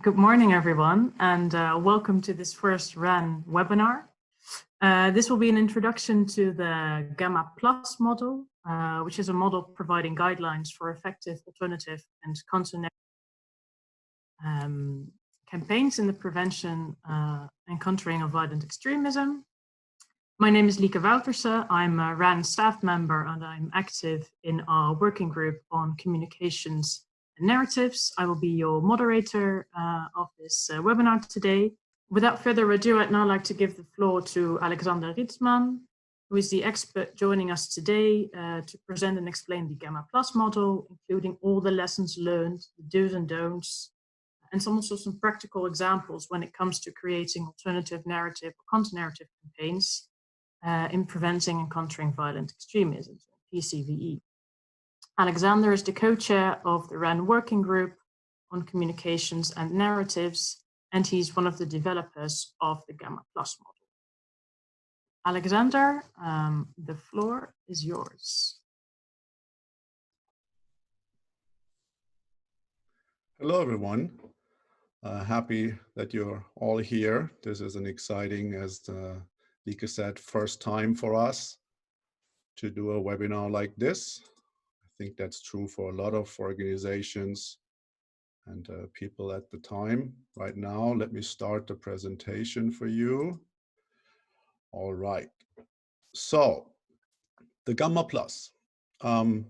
Good morning, everyone, and welcome to this first RAN webinar. This will be an introduction to the GAMMMA Plus model, which is a model providing guidelines for effective alternative and counter campaigns in the prevention and countering of violent extremism. My name is Lieke Wouterse. I'm a RAN staff member and I'm active in our working group on communications and narratives. I will be your moderator of this webinar today. Without further ado, I'd now like to give the floor to Alexander Ritzmann, who is the expert joining us today to present and explain the GAMMMA Plus model, including all the lessons learned, the do's and don'ts, and also some practical examples when it comes to creating alternative narrative or counter-narrative campaigns in preventing and countering violent extremism, PCVE. Alexander is the co-chair of the RAN working group on communications and narratives, and he's one of the developers of the GAMMMA Plus model. Alexander, the floor is yours. Hello, everyone. Happy that you're all here. This is an exciting, as Lieke said, first time for us to do a webinar like this. I think that's true for a lot of organizations and people at the time. Right now, let me start the presentation for you. All right. So, the GAMMMA Plus. In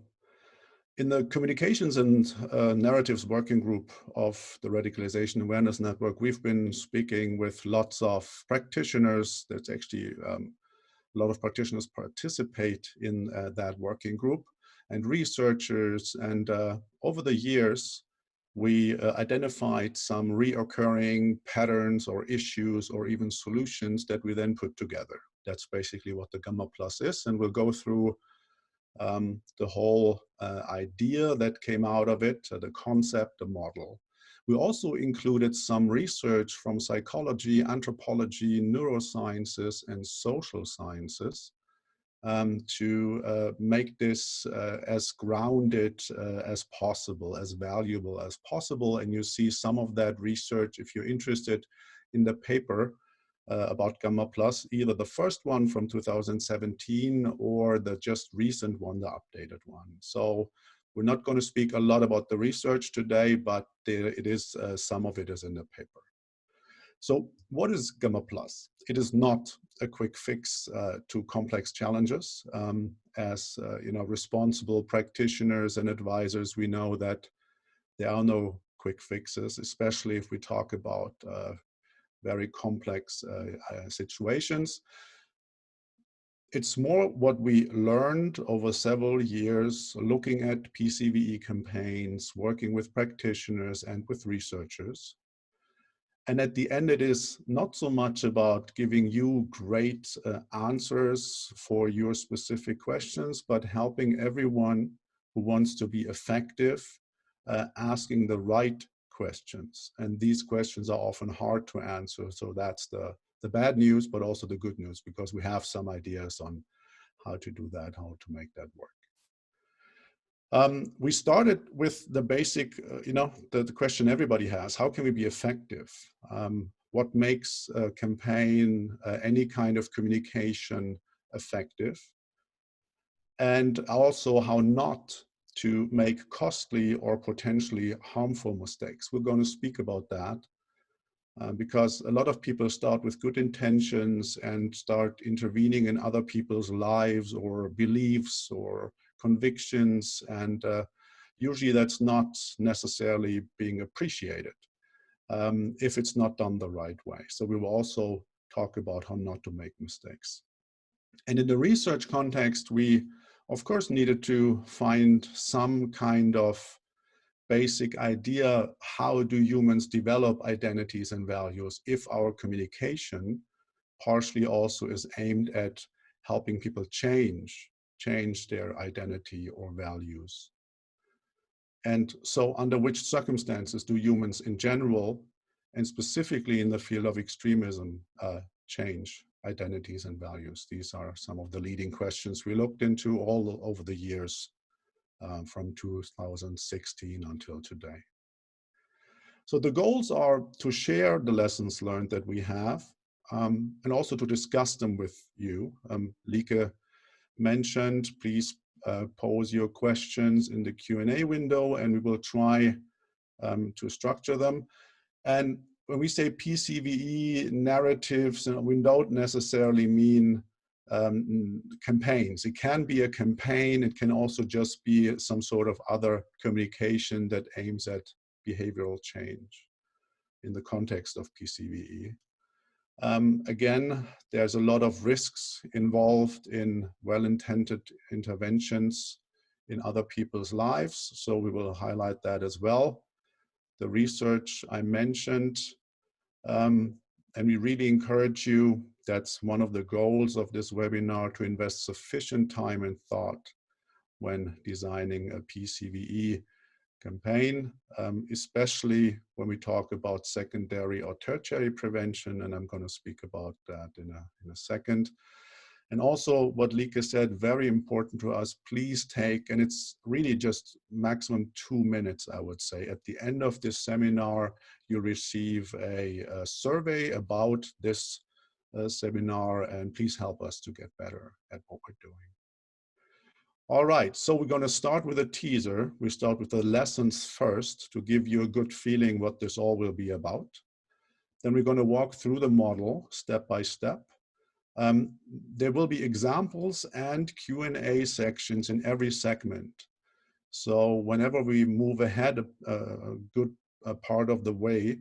the Communications and Narratives Working Group of the Radicalization Awareness Network, we've been speaking with lots of practitioners. There's actually a lot of practitioners participate in that working group, and researchers, and over the years we identified some reoccurring patterns or issues or even solutions that we then put together. That's basically what the GAMMMA Plus is, and we'll go through the whole idea that came out of it, the concept, the model. We also included some research from psychology, anthropology, neurosciences, and social sciences to make this as grounded as possible, as valuable as possible. And you see some of that research, if you're interested, in the paper about GAMMMA Plus, either the first one from 2017 or the just recent one, the updated one. So we're not going to speak a lot about the research today, but it is some of it is in the paper. So what is GAMMMA Plus? It is not a quick fix to complex challenges. As responsible practitioners and advisors, we know that there are no quick fixes, especially if we talk about very complex situations. It's more what we learned over several years, looking at PCVE campaigns, working with practitioners and with researchers. And at the end, it is not so much about giving you great answers for your specific questions, but helping everyone who wants to be effective, asking the right questions. And these questions are often hard to answer. So that's the bad news, but also the good news, because we have some ideas on how to do that, how to make that work. We started with the basic, the question everybody has: how can we be effective? What makes a campaign, any kind of communication effective? And also how not to make costly or potentially harmful mistakes. We're going to speak about that because a lot of people start with good intentions and start intervening in other people's lives or beliefs or convictions, and usually that's not necessarily being appreciated if it's not done the right way. So we will also talk about how not to make mistakes. And in the research context, we of course needed to find some kind of basic idea: how do humans develop identities and values if our communication partially also is aimed at helping people change their identity or values? And so under which circumstances do humans in general, and specifically in the field of extremism, change identities and values? These are some of the leading questions we looked into all over the years from 2016 until today. So the goals are to share the lessons learned that we have, and also to discuss them with you. Lieke mentioned, please pose your questions in the Q&A window, and we will try to structure them. And when we say PCVE narratives, we don't necessarily mean campaigns. It can be a campaign. It can also just be some sort of other communication that aims at behavioral change in the context of PCVE. Again, there's a lot of risks involved in well-intended interventions in other people's lives, so we will highlight that as well. The research I mentioned, and we really encourage you, that's one of the goals of this webinar, to invest sufficient time and thought when designing a PCVE campaign, especially when we talk about secondary or tertiary prevention, and I'm going to speak about that in a second. And also what Lieke said, very important to us, please take, and it's really just maximum 2 minutes, I would say. At the end of this seminar, you'll receive a survey about this seminar, and please help us to get better at what we're doing. All right, so we're going to start with a teaser. We start with the lessons first to give you a good feeling what this all will be about. Then we're going to walk through the model step by step. There will be examples and Q&A sections in every segment. So whenever we move ahead a good part of the way,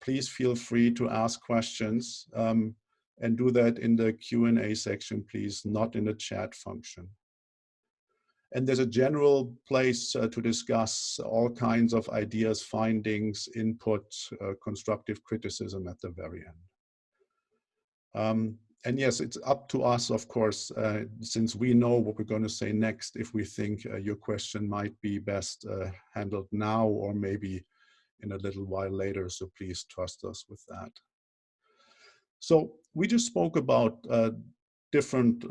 please feel free to ask questions and do that in the Q&A section, please, not in the chat function. And there's a general place to discuss all kinds of ideas, findings, input, constructive criticism at the very end. And yes, it's up to us, of course, since we know what we're going to say next, if we think your question might be best handled now or maybe in a little while later. So please trust us with that. So we just spoke about different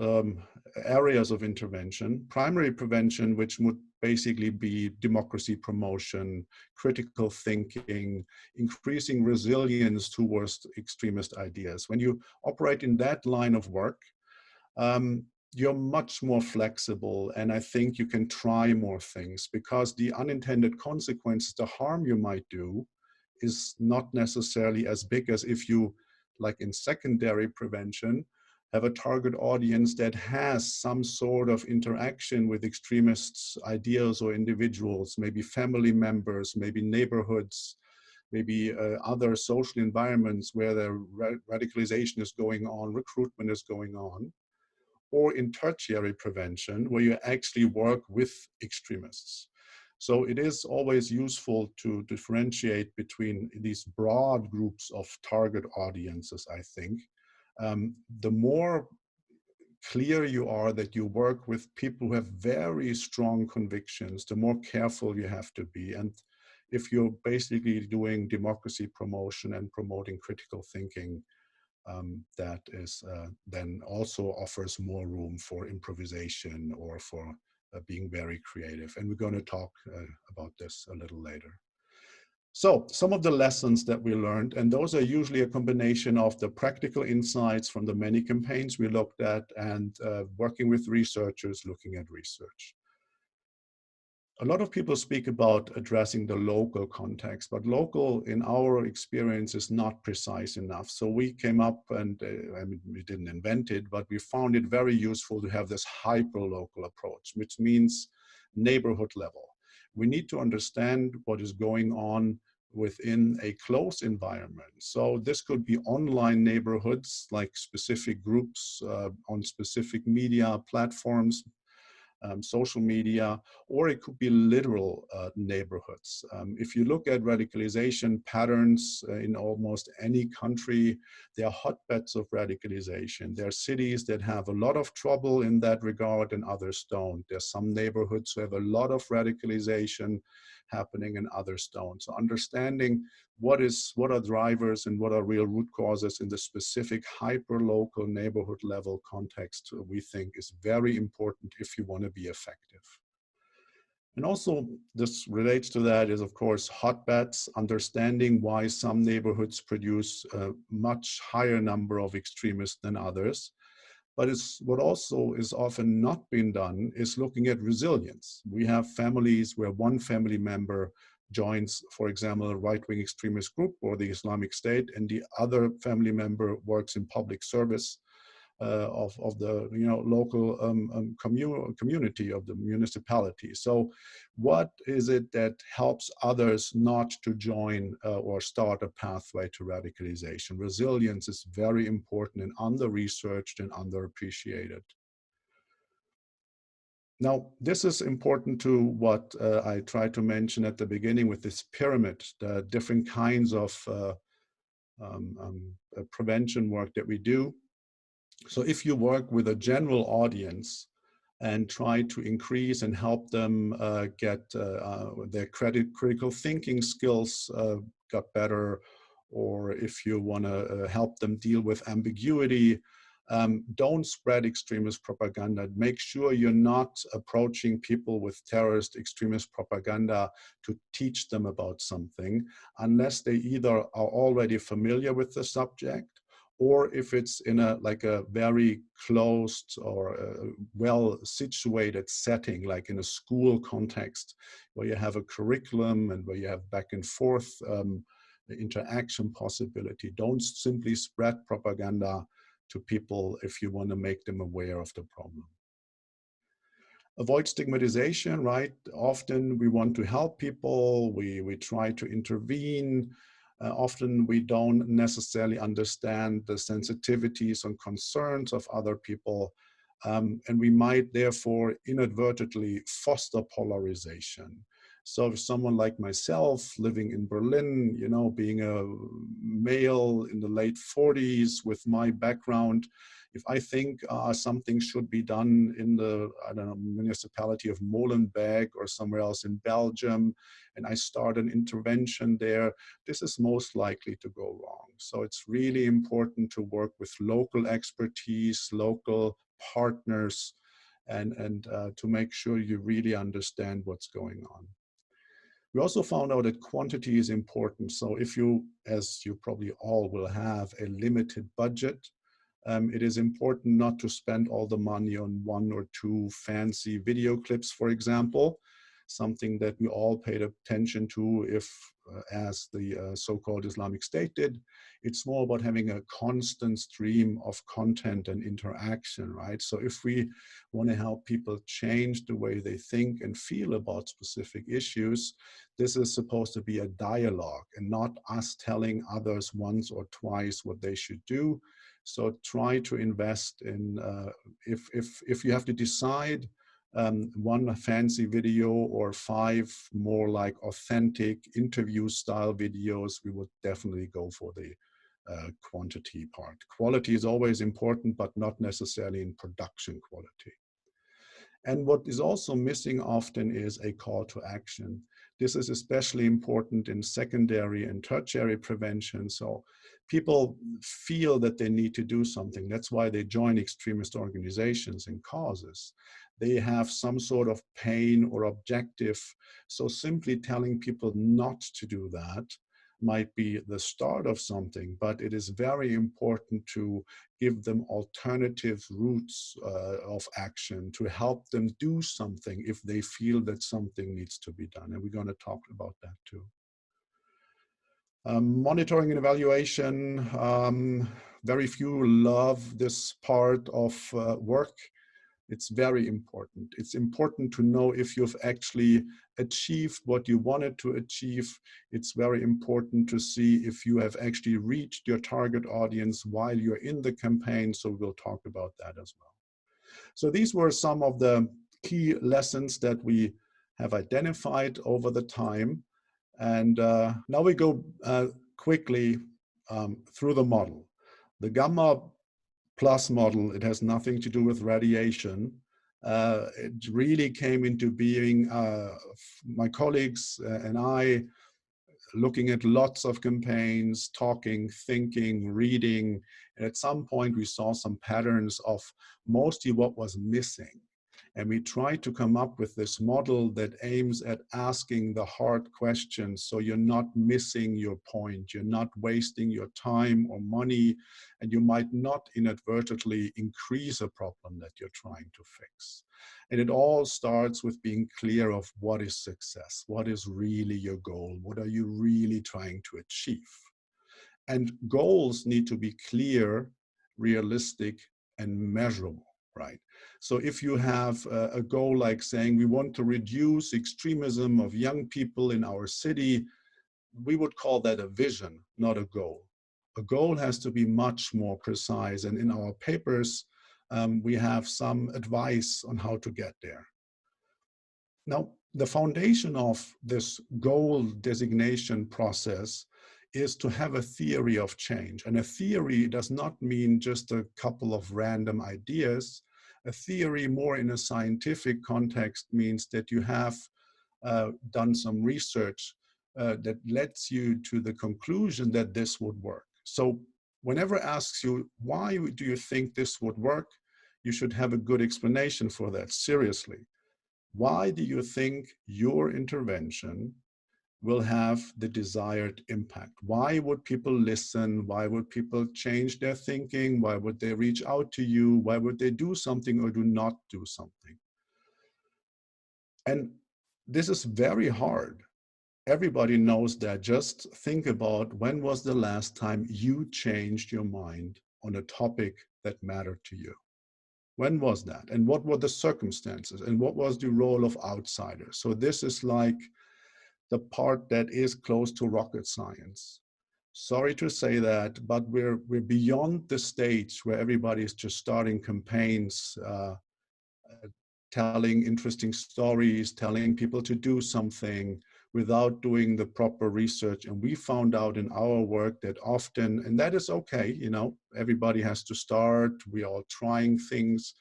areas of intervention. Primary prevention, which would basically be democracy promotion, critical thinking, increasing resilience towards extremist ideas. When you operate in that line of work, you're much more flexible, and I think you can try more things, because the unintended consequences, the harm you might do, is not necessarily as big as if you, like in secondary prevention, have a target audience that has some sort of interaction with extremists' ideas or individuals, maybe family members, maybe neighborhoods, maybe other social environments where the radicalization is going on, recruitment is going on, or in tertiary prevention, where you actually work with extremists. So it is always useful to differentiate between these broad groups of target audiences, I think. The more clear you are that you work with people who have very strong convictions, the more careful you have to be. And if you're basically doing democracy promotion and promoting critical thinking, that is then also offers more room for improvisation or for being very creative. And we're going to talk about this a little later. So some of the lessons that we learned, and those are usually a combination of the practical insights from the many campaigns we looked at and working with researchers looking at research. A lot of people speak about addressing the local context, but local in our experience is not precise enough. So we came up and I mean, we didn't invent it, but we found it very useful to have this hyper-local approach, which means neighborhood level. We need to understand what is going on within a close environment. So this could be online neighborhoods, like specific groups on specific media platforms, social media, or it could be literal neighborhoods. If you look at radicalization patterns in almost any country, there are hotbeds of radicalization. There are cities that have a lot of trouble in that regard and others don't. There's some neighborhoods who have a lot of radicalization happening and others don't. So understanding what are drivers and what are real root causes in the specific hyper-local neighborhood level context, we think is very important if you want to be effective. And also this relates to that is, of course, hotbeds, understanding why some neighborhoods produce a much higher number of extremists than others. But it's what also is often not being done is looking at resilience. We have families where one family member joins, for example, a right-wing extremist group or the Islamic State, and the other family member works in public service of the local community of the municipality. So what is it that helps others not to join or start a pathway to radicalization? Resilience is very important and under-researched and underappreciated. Now, this is important to what I tried to mention at the beginning with this pyramid, the different kinds of prevention work that we do. So if you work with a general audience and try to increase and help them get their critical thinking skills got better, or if you want to help them deal with ambiguity, don't spread extremist propaganda. Make sure you're not approaching people with terrorist extremist propaganda to teach them about something, unless they either are already familiar with the subject, or if it's in a very closed or well-situated setting, like in a school context, where you have a curriculum and where you have back and forth interaction possibility. Don't simply spread propaganda to people if you want to make them aware of the problem. Avoid stigmatization, right? Often we want to help people, we try to intervene. Often we don't necessarily understand the sensitivities and concerns of other people, and we might therefore inadvertently foster polarization. So if someone like myself living in Berlin, being a male in the late 40s with my background, if I think something should be done in the, municipality of Molenbeek or somewhere else in Belgium, and I start an intervention there, this is most likely to go wrong. So it's really important to work with local expertise, local partners, and to make sure you really understand what's going on. We also found out that quantity is important. So if you, as you probably all will have, a limited budget, it is important not to spend all the money on 1 or 2 fancy video clips, for example, something that we all paid attention to if, as the so-called Islamic State did. It's more about having a constant stream of content and interaction, right? So if we want to help people change the way they think and feel about specific issues, this is supposed to be a dialogue and not us telling others once or twice what they should do. So try to invest in, if you have to decide 1 fancy video or 5 more like authentic interview style videos, we would definitely go for the quantity part. Quality is always important, but not necessarily in production quality. And what is also missing often is a call to action. This is especially important in secondary and tertiary prevention. So people feel that they need to do something. That's why they join extremist organizations and causes. They have some sort of pain or objective. So simply telling people not to do that might be the start of something, but it is very important to give them alternative routes of action to help them do something if they feel that something needs to be done. And we're going to talk about that too. Monitoring and evaluation. Very few love this part of work. It's very important. It's important to know if you've actually achieved what you wanted to achieve. It's very important to see if you have actually reached your target audience while you're in the campaign. So we'll talk about that as well. So these were some of the key lessons that we have identified over the time. And now we go quickly through the model. The GAMMMA plus model, it has nothing to do with radiation. It really came into being, my colleagues and I, looking at lots of campaigns, talking, thinking, reading, and at some point we saw some patterns of mostly what was missing. And we try to come up with this model that aims at asking the hard questions, so you're not missing your point, you're not wasting your time or money, and you might not inadvertently increase a problem that you're trying to fix. And it all starts with being clear of what is success, what is really your goal, what are you really trying to achieve. And goals need to be clear, realistic, and measurable, right? So if you have a goal like saying we want to reduce extremism of young people in our city, we would call that a vision, not a goal. A goal has to be much more precise, and in our papers, we have some advice on how to get there. Now, the foundation of this goal designation process is to have a theory of change. And a theory does not mean just a couple of random ideas. A theory more in a scientific context means that you have done some research that leads you to the conclusion that this would work. So whenever asks you, why do you think this would work? You should have a good explanation for that, seriously. Why do you think your intervention will have the desired impact? Why would people listen? Why would people change their thinking? Why would they reach out to you? Why would they do something or do not do something? And this is very hard. Everybody knows that. Just think about, when was the last time you changed your mind on a topic that mattered to you? When was that? And what were the circumstances? And what was the role of outsiders? So this is like the part that is close to rocket science. Sorry to say that, but we're beyond the stage where everybody is just starting campaigns, telling interesting stories, telling people to do something without doing the proper research. And we found out in our work that often, and that is okay, you know, everybody has to start, we are trying things,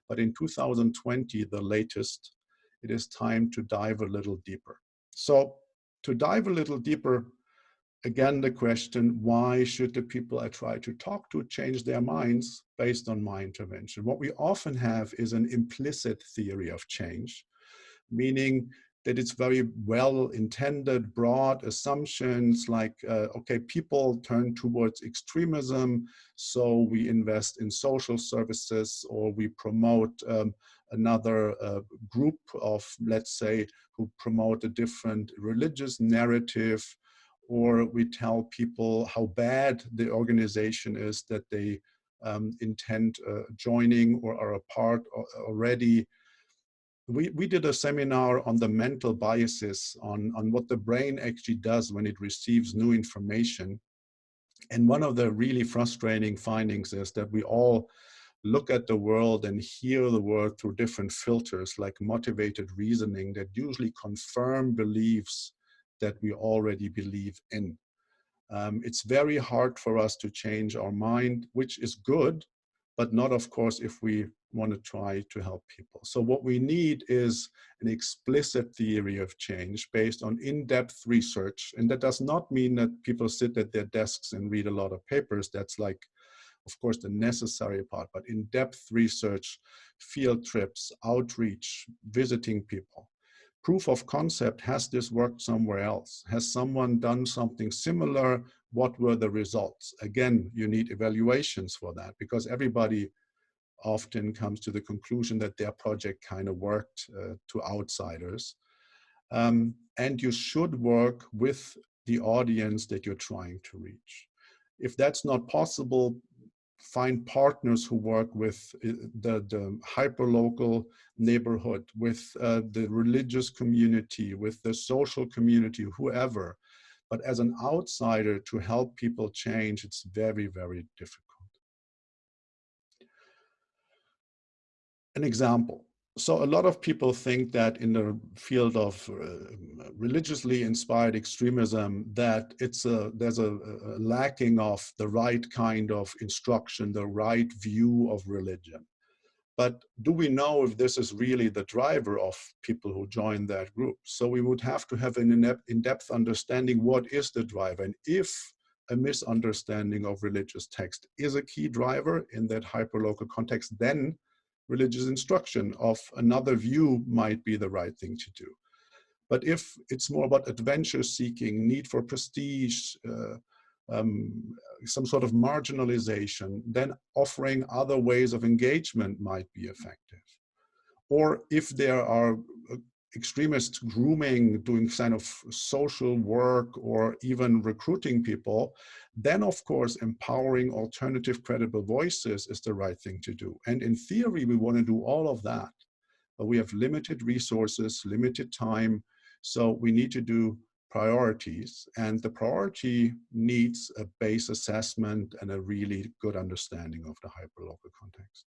but in 2020, the latest, it is time to dive a little deeper. So to dive a little deeper, again, the question, why should the people I try to talk to change their minds based on my intervention? What we often have is an implicit theory of change, meaning that it's very well-intended, broad assumptions like, okay, people turn towards extremism, so we invest in social services, or we promote another group of, let's say, who promote a different religious narrative, or we tell people how bad the organization is that they intend joining or are a part already. We did a seminar on the mental biases, on what the brain actually does when it receives new information. And one of the really frustrating findings is that we all look at the world and hear the world through different filters, like motivated reasoning, that usually confirm beliefs that we already believe in. It's very hard for us to change our mind, which is good, but not, of course, if we want to try to help people. So what we need is an explicit theory of change based on in-depth research. And that does not mean that people sit at their desks and read a lot of papers. That's like, of course, the necessary part, but in-depth research, field trips, outreach, visiting people. Proof of concept, has this worked somewhere else? Has someone done something similar? What were the results? Again, you need evaluations for that, because everybody often comes to the conclusion that their project kind of worked to outsiders. And you should work with the audience that you're trying to reach. If that's not possible, find partners who work with the hyperlocal neighborhood, with the religious community, with the social community, whoever. But as an outsider, to help people change, it's very, very difficult. An example. So a lot of people think that in the field of religiously inspired extremism, that there's a lacking of the right kind of instruction, the right view of religion. But do we know if this is really the driver of people who join that group? So we would have to have an in-depth understanding, what is the driver? And if a misunderstanding of religious text is a key driver in that hyperlocal context, then religious instruction of another view might be the right thing to do. But if it's more about adventure seeking, need for prestige, some sort of marginalization, then offering other ways of engagement might be effective. Or if there are extremists grooming, doing kind of social work or even recruiting people, then of course empowering alternative credible voices is the right thing to do. And in theory, we want to do all of that, but we have limited resources, limited time, so we need to do priorities, and the priority needs a base assessment and a really good understanding of the hyperlocal context.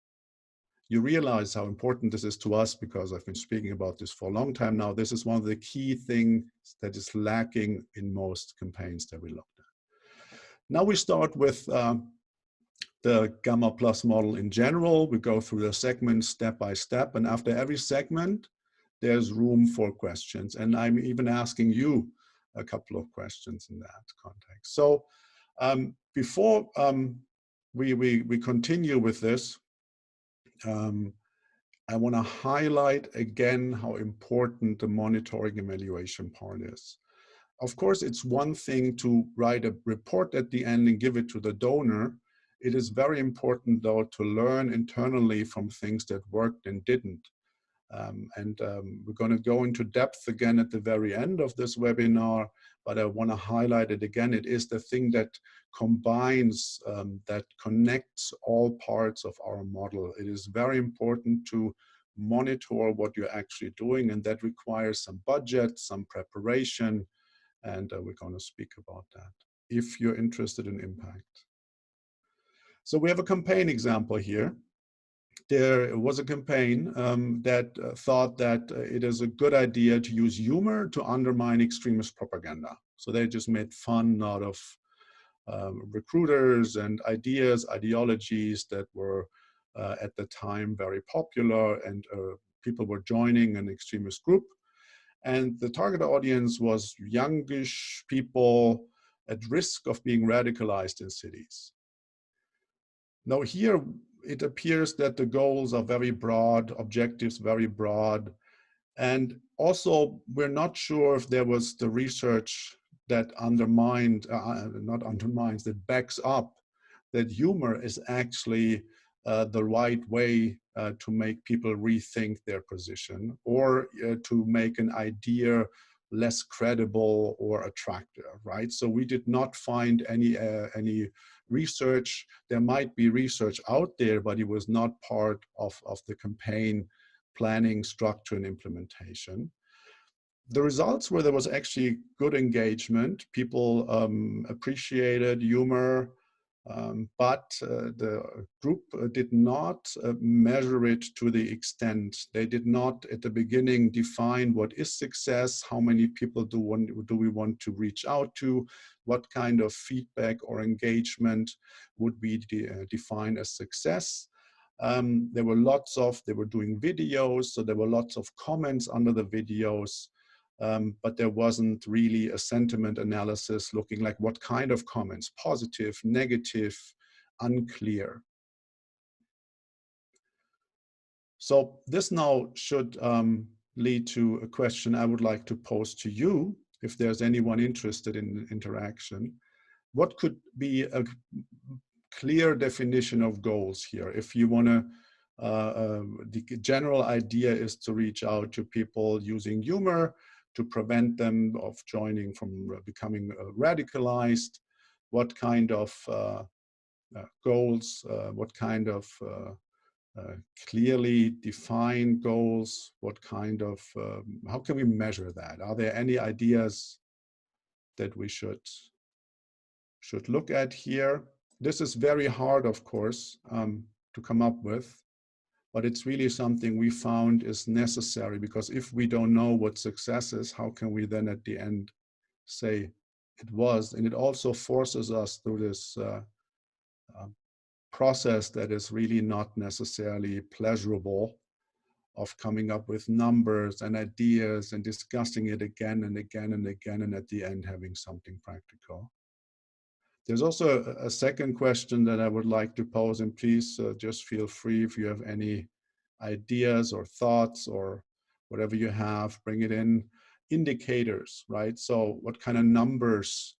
You realize how important this is to us because I've been speaking about this for a long time now. This is one of the key things that is lacking in most campaigns that we looked at. Now we start with the GAMMMA Plus model in general. We go through the segments step by step, and after every segment, there's room for questions. And I'm even asking you a couple of questions in that context. So before we continue with this, I want to highlight again how important the monitoring evaluation part is. Of course, it's one thing to write a report at the end and give it to the donor. It is very important, though, to learn internally from things that worked and didn't. We're going to go into depth again at the very end of this webinar, but I want to highlight it again. It is the thing that combines, that connects all parts of our model. It is very important to monitor what you're actually doing, and that requires some budget, some preparation, and we're going to speak about that if you're interested in impact. So we have a campaign example here. There was a campaign that thought that it is a good idea to use humor to undermine extremist propaganda. So they just made fun out of recruiters and ideas, ideologies that were at the time very popular, and people were joining an extremist group. And the target audience was youngish people at risk of being radicalized in cities. Now here, it appears that the goals are very broad, objectives very broad. And also, we're not sure if there was the research that undermined, not undermines, that backs up that humor is actually the right way to make people rethink their position, or to make an idea less credible or attractive, right? So we did not find any research. There might be research out there, but it was not part of the campaign planning, structure, and implementation. The results were there was actually good engagement. People appreciated humor, but the group did not measure it to the extent. They did not at the beginning define what is success, how many people do we want to reach out to, what kind of feedback or engagement would be defined as success. They were doing videos, so there were lots of comments under the videos. But there wasn't really a sentiment analysis looking like what kind of comments, positive, negative, unclear. So this now should lead to a question I would like to pose to you, if there's anyone interested in interaction. What could be a clear definition of goals here? If you want to, the general idea is to reach out to people using humor, to prevent them of joining from becoming radicalized. What kind of goals, what kind of clearly defined goals, what kind of, how can we measure that? Are there any ideas that we should look at here? This is very hard, of course, to come up with. But it's really something we found is necessary, because if we don't know what success is, how can we then at the end say it was? And it also forces us through this process that is really not necessarily pleasurable, of coming up with numbers and ideas and discussing it again and again and again, and at the end having something practical. There's also a second question that I would like to pose, and please just feel free if you have any ideas or thoughts or whatever you have, bring it in. Indicators, right? So what kind of numbers,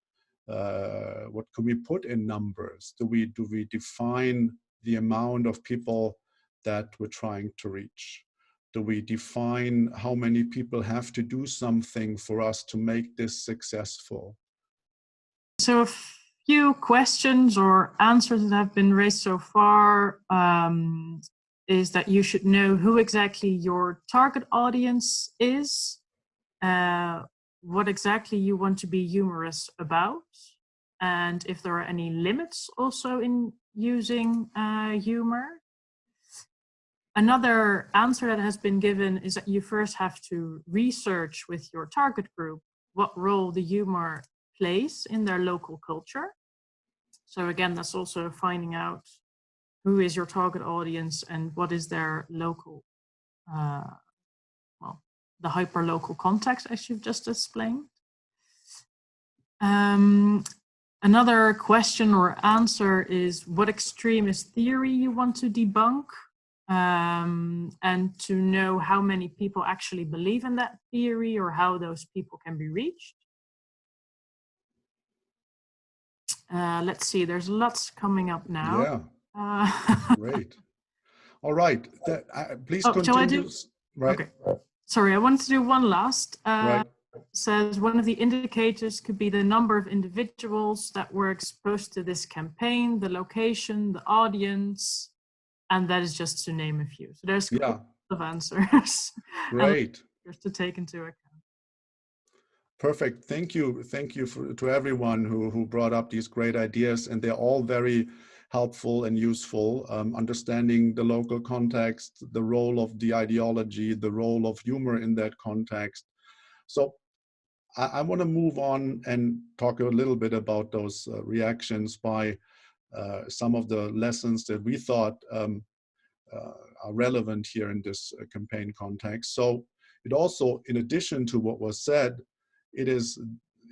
what can we put in numbers? Do we define the amount of people that we're trying to reach? Do we define how many people have to do something for us to make this successful? So a few questions or answers that have been raised so far is that you should know who exactly your target audience is, what exactly you want to be humorous about, and if there are any limits also in using humor. Another answer that has been given is that you first have to research with your target group what role the humor plays in their local culture. So again, that's also finding out who is your target audience and what is their local, well, the hyper-local context, as you've just explained. Another question or answer is what extremist theory you want to debunk, and to know how many people actually believe in that theory or how those people can be reached. Let's see, there's lots coming up now. Yeah, great. All right, please continue. Shall I do? Right. Okay. Sorry, I wanted to do one last. Right. Says one of the indicators could be the number of individuals that were exposed to this campaign, the location, the audience, and that is just to name a few. So there's a couple of answers. Great. To take into account. Perfect. Thank you. Thank you to everyone who brought up these great ideas, and they're all very helpful and useful. Understanding the local context, the role of the ideology, the role of humor in that context. So I want to move on and talk a little bit about those reactions by some of the lessons that we thought are relevant here in this campaign context. So it also, in addition to what was said, it is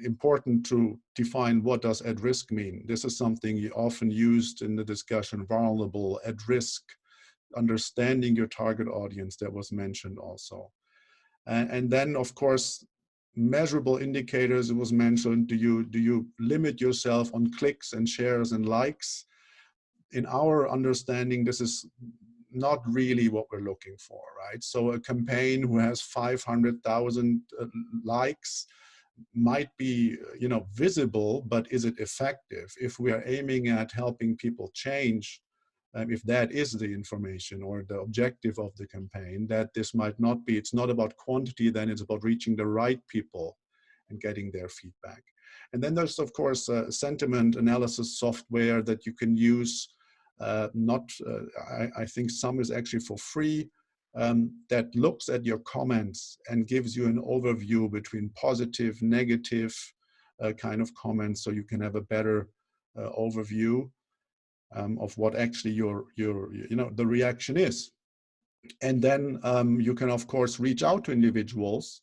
important to define what does at risk mean. This is something you often used in the discussion, vulnerable, at risk, understanding your target audience that was mentioned also. And then, of course, measurable indicators, it was mentioned. Do you limit yourself on clicks and shares and likes? In our understanding, this is not really what we're looking for, right? So a campaign who has 500,000 likes might be, visible, but is it effective? If we are aiming at helping people change, if that is the information or the objective of the campaign, that this might not be, it's not about quantity, then it's about reaching the right people and getting their feedback. And then there's, of course, sentiment analysis software that you can use. I think some is actually for free, that looks at your comments and gives you an overview between positive, negative kind of comments, so you can have a better overview of what actually the reaction is. And then you can, of course, reach out to individuals,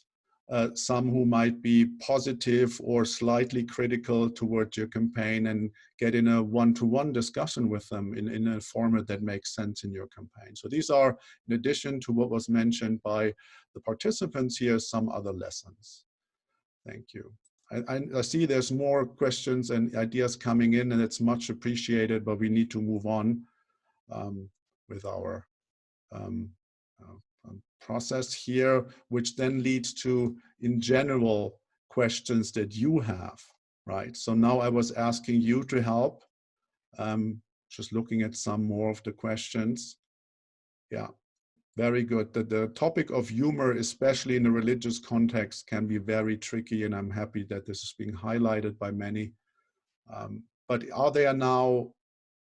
some who might be positive or slightly critical towards your campaign, and get in a one-to-one discussion with them in a format that makes sense in your campaign. So these are, in addition to what was mentioned by the participants here, some other lessons. Thank you. I see there's more questions and ideas coming in, and it's much appreciated, but we need to move on with our process here, which then leads to, in general, questions that you have, right? So now I was asking you to help, just looking at some more of the questions. Yeah, very good. The topic of humor, especially in a religious context, can be very tricky, and I'm happy that this is being highlighted by many. But are there now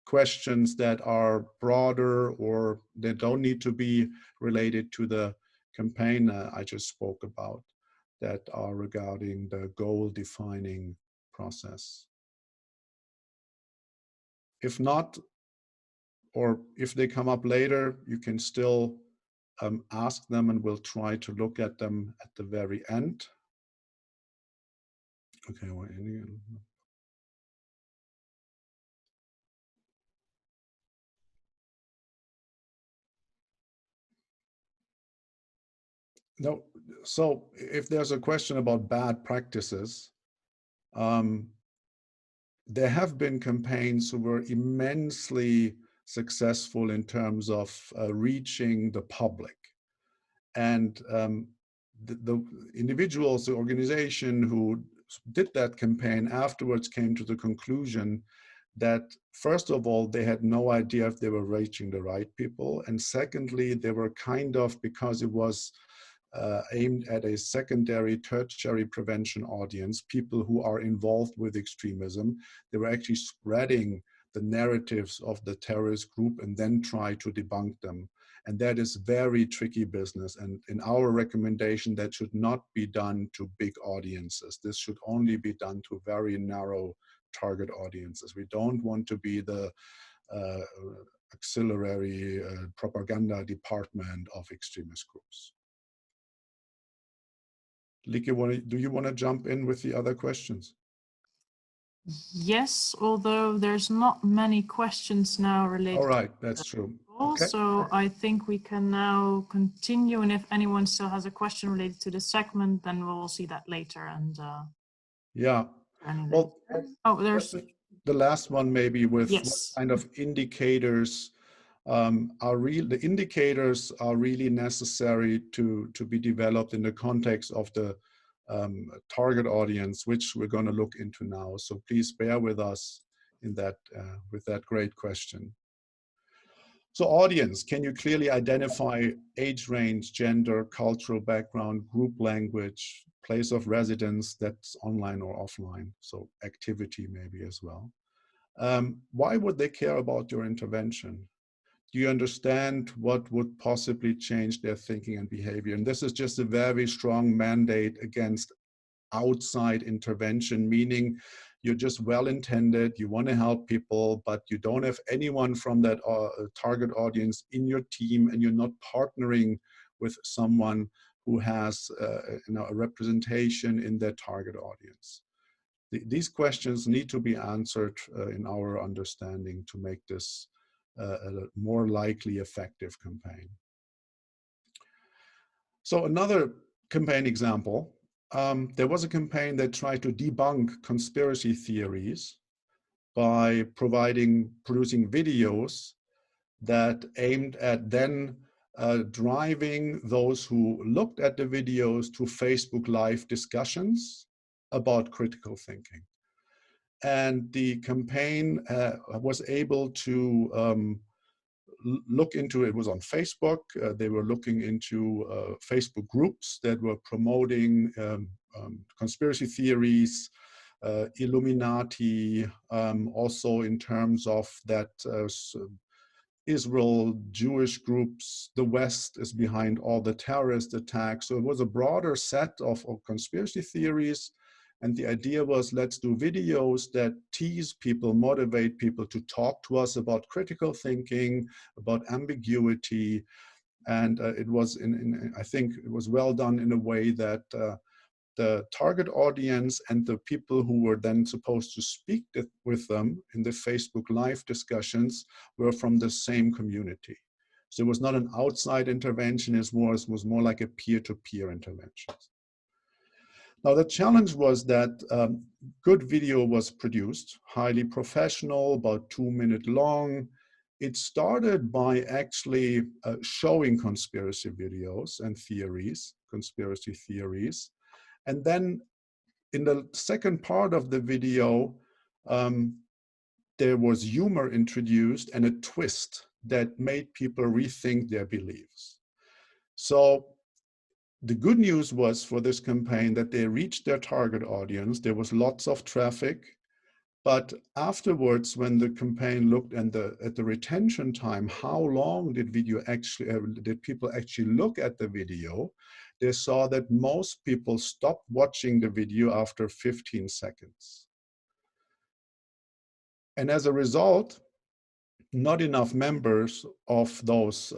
questions that are broader or that don't need to be related to the campaign I just spoke about, that are regarding the goal defining process? If not, or if they come up later, you can still ask them, and we'll try to look at them at the very end. Okay, well, No, so if there's a question about bad practices, there have been campaigns who were immensely successful in terms of reaching the public. And the individuals, the organization who did that campaign afterwards came to the conclusion that, first of all, they had no idea if they were reaching the right people. And secondly, they were kind of, because it was aimed at a secondary, tertiary prevention audience, people who are involved with extremism, they were actually spreading the narratives of the terrorist group and then try to debunk them. And that is very tricky business. And in our recommendation, that should not be done to big audiences. This should only be done to very narrow target audiences. We don't want to be the auxiliary propaganda department of extremist groups. Lieke, do you want to jump in with the other questions? Yes, although there's not many questions now related. All right, that's true. Okay. So I think we can now continue, and if anyone still has a question related to this segment, then we'll see that later. And yeah, well, oh, there's the last one maybe with yes. What kind of indicators the indicators are really necessary to be developed in the context of the target audience, which we're going to look into now. So please bear with us in that with that great question. So audience, can you clearly identify age range, gender, cultural background, group language, place of residence, that's online or offline, so activity maybe as well. Why would they care about your intervention? Do you understand what would possibly change their thinking and behavior? And this is just a very strong mandate against outside intervention, meaning you're just well-intended, you want to help people, but you don't have anyone from that target audience in your team, and you're not partnering with someone who has a representation in their target audience. These questions need to be answered in our understanding to make this a more likely effective campaign. So another campaign example, there was a campaign that tried to debunk conspiracy theories by producing videos that aimed at then driving those who looked at the videos to Facebook Live discussions about critical thinking. And the campaign was able to look into, it was on Facebook, they were looking into Facebook groups that were promoting conspiracy theories, Illuminati, also in terms of that Israel, Jewish groups, the West is behind all the terrorist attacks. So it was a broader set of conspiracy theories. And the idea was, let's do videos that tease people, motivate people to talk to us about critical thinking, about ambiguity. And it was, I think it was well done in a way that the target audience and the people who were then supposed to speak with them in the Facebook Live discussions were from the same community. So it was not an outside intervention, it was more like a peer-to-peer intervention. Now the challenge was that good video was produced, highly professional, about 2 minutes long. It started by actually showing conspiracy videos and theories, conspiracy theories. And then in the second part of the video, there was humor introduced and a twist that made people rethink their beliefs. So the good news was for this campaign that they reached their target audience. There was lots of traffic, but afterwards, when the campaign looked at the retention time, how long did people actually look at the video? They saw that most people stopped watching the video after 15 seconds. And as a result, not enough members of those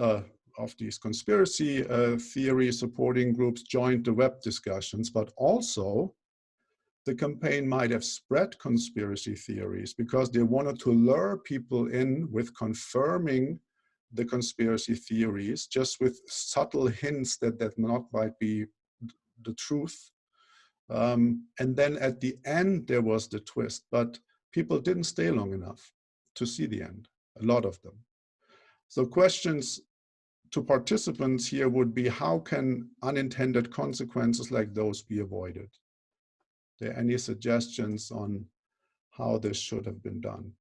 of these conspiracy theory supporting groups joined the web discussions, but also the campaign might have spread conspiracy theories because they wanted to lure people in with confirming the conspiracy theories, just with subtle hints that might be the truth. And then at the end, there was the twist, but people didn't stay long enough to see the end, a lot of them. So questions to participants here would be, how can unintended consequences like those be avoided? Are there any suggestions on how this should have been done?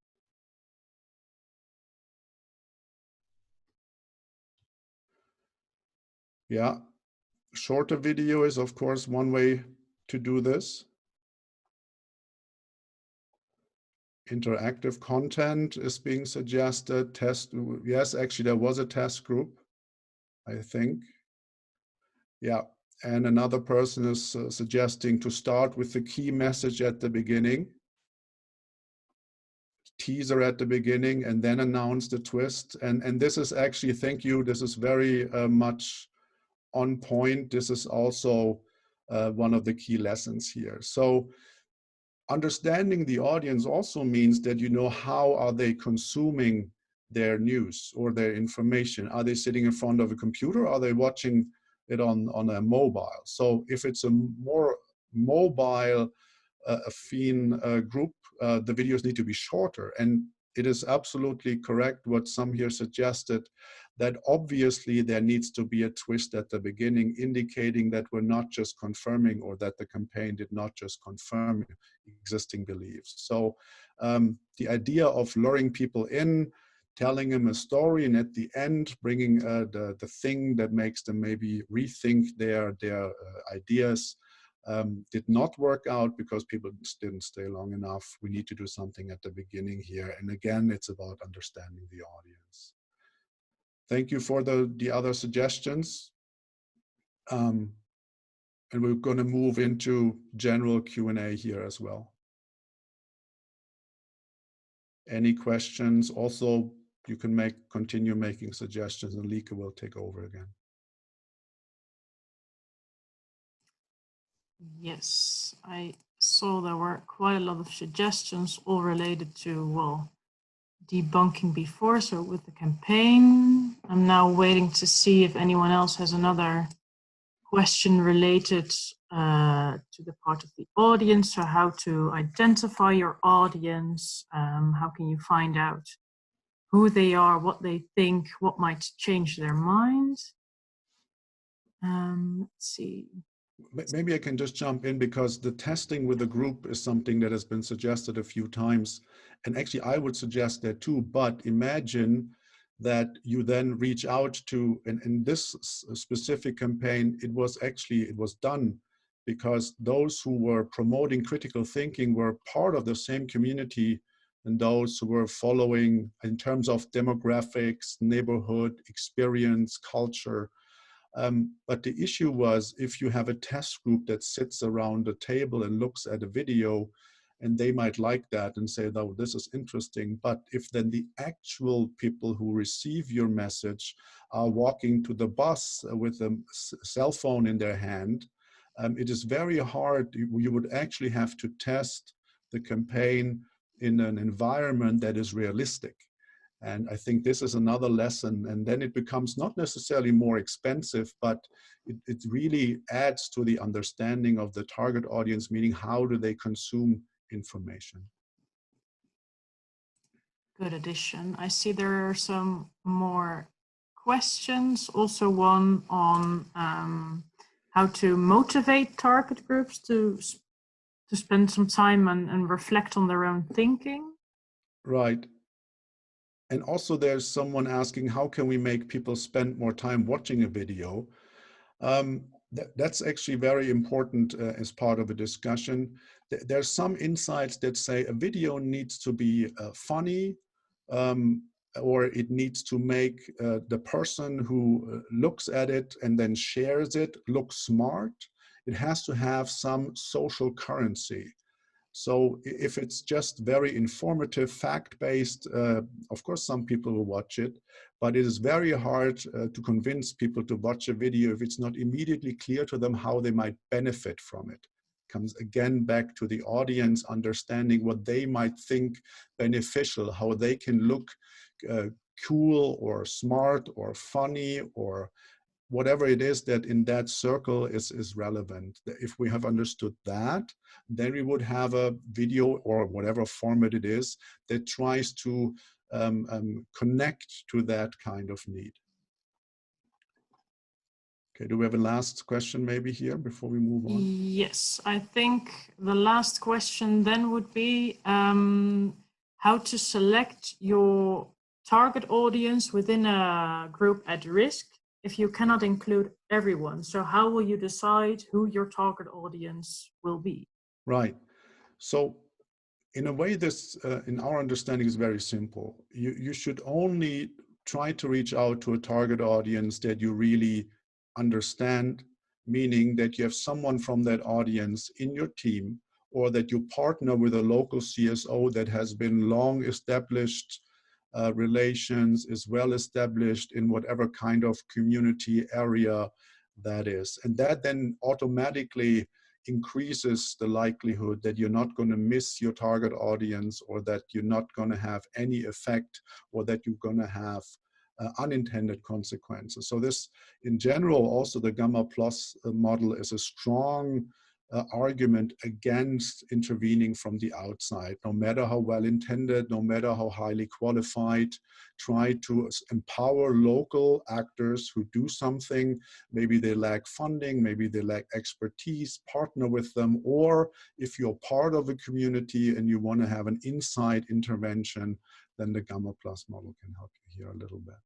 Yeah, shorter video is of course one way to do this. Interactive content is being suggested. Test, yes, actually there was a test group, I think. Yeah, and another person is suggesting to start with the key message at the beginning, teaser at the beginning, and then announce the twist. And this is actually, thank you, this is very much on point. This is also one of the key lessons here. So understanding the audience also means that you know how are they consuming their news or their information. Are they sitting in front of a computer? Or are they watching it on a mobile? So if it's a more mobile affine group, the videos need to be shorter. And it is absolutely correct what some here suggested, that obviously there needs to be a twist at the beginning, indicating that we're not just confirming, or that the campaign did not just confirm existing beliefs. So the idea of luring people in, telling them a story, and at the end bringing the thing that makes them maybe rethink their ideas did not work out because people didn't stay long enough. We need to do something at the beginning here. And again, it's about understanding the audience. Thank you for the other suggestions. And we're going to move into general Q&A here as well. Any questions? Also, you can continue making suggestions, and Lieke will take over again. Yes, I saw there were quite a lot of suggestions all related to, well, debunking before, so with the campaign. I'm now waiting to see if anyone else has another question related to the part of the audience, so how to identify your audience, how can you find out who they are, what they think, what might change their mind. Let's see. Maybe I can just jump in, because the testing with the group is something that has been suggested a few times. And actually, I would suggest that too. But imagine that you then reach out to, in this specific campaign, it was done because those who were promoting critical thinking were part of the same community, and those who were following in terms of demographics, neighborhood, experience, culture. But the issue was, if you have a test group that sits around a table and looks at a video, and they might like that and say, oh, this is interesting. But if then the actual people who receive your message are walking to the bus with a cell phone in their hand, it is very hard. You would actually have to test the campaign in an environment that is realistic. And I think this is another lesson. And then it becomes not necessarily more expensive, but it really adds to the understanding of the target audience, meaning how do they consume information. Good addition. I see there are some more questions. Also one on how to motivate target groups to spend some time and reflect on their own thinking. Right. And also there's someone asking, how can we make people spend more time watching a video? That's actually very important as part of a discussion. There's some insights that say a video needs to be funny, or it needs to make the person who looks at it and then shares it look smart. It has to have some social currency. So if it's just very informative, fact-based, of course, some people will watch it, but it is very hard to convince people to watch a video if it's not immediately clear to them how they might benefit from it. Comes again back to the audience understanding what they might think beneficial, how they can look cool or smart or funny or whatever it is that in that circle is relevant. If we have understood that, then we would have a video or whatever format it is that tries to connect to that kind of need. Okay, do we have a last question maybe here before we move on? Yes, I think the last question then would be how to select your target audience within a group at risk if you cannot include everyone. So how will you decide who your target audience will be? Right. So in a way, this, in our understanding, is very simple. You should only try to reach out to a target audience that you really understand, meaning that you have someone from that audience in your team, or that you partner with a local CSO that has been long established relations, is well established in whatever kind of community area that is. And that then automatically increases the likelihood that you're not going to miss your target audience, or that you're not going to have any effect, or that you're going to have unintended consequences. So this, in general, also the GAMMA Plus model is a strong argument against intervening from the outside. No matter how well intended, no matter how highly qualified, try to empower local actors who do something. Maybe they lack funding, maybe they lack expertise, partner with them. Or if you're part of a community and you want to have an inside intervention, then the GAMMA Plus model can help you here a little bit.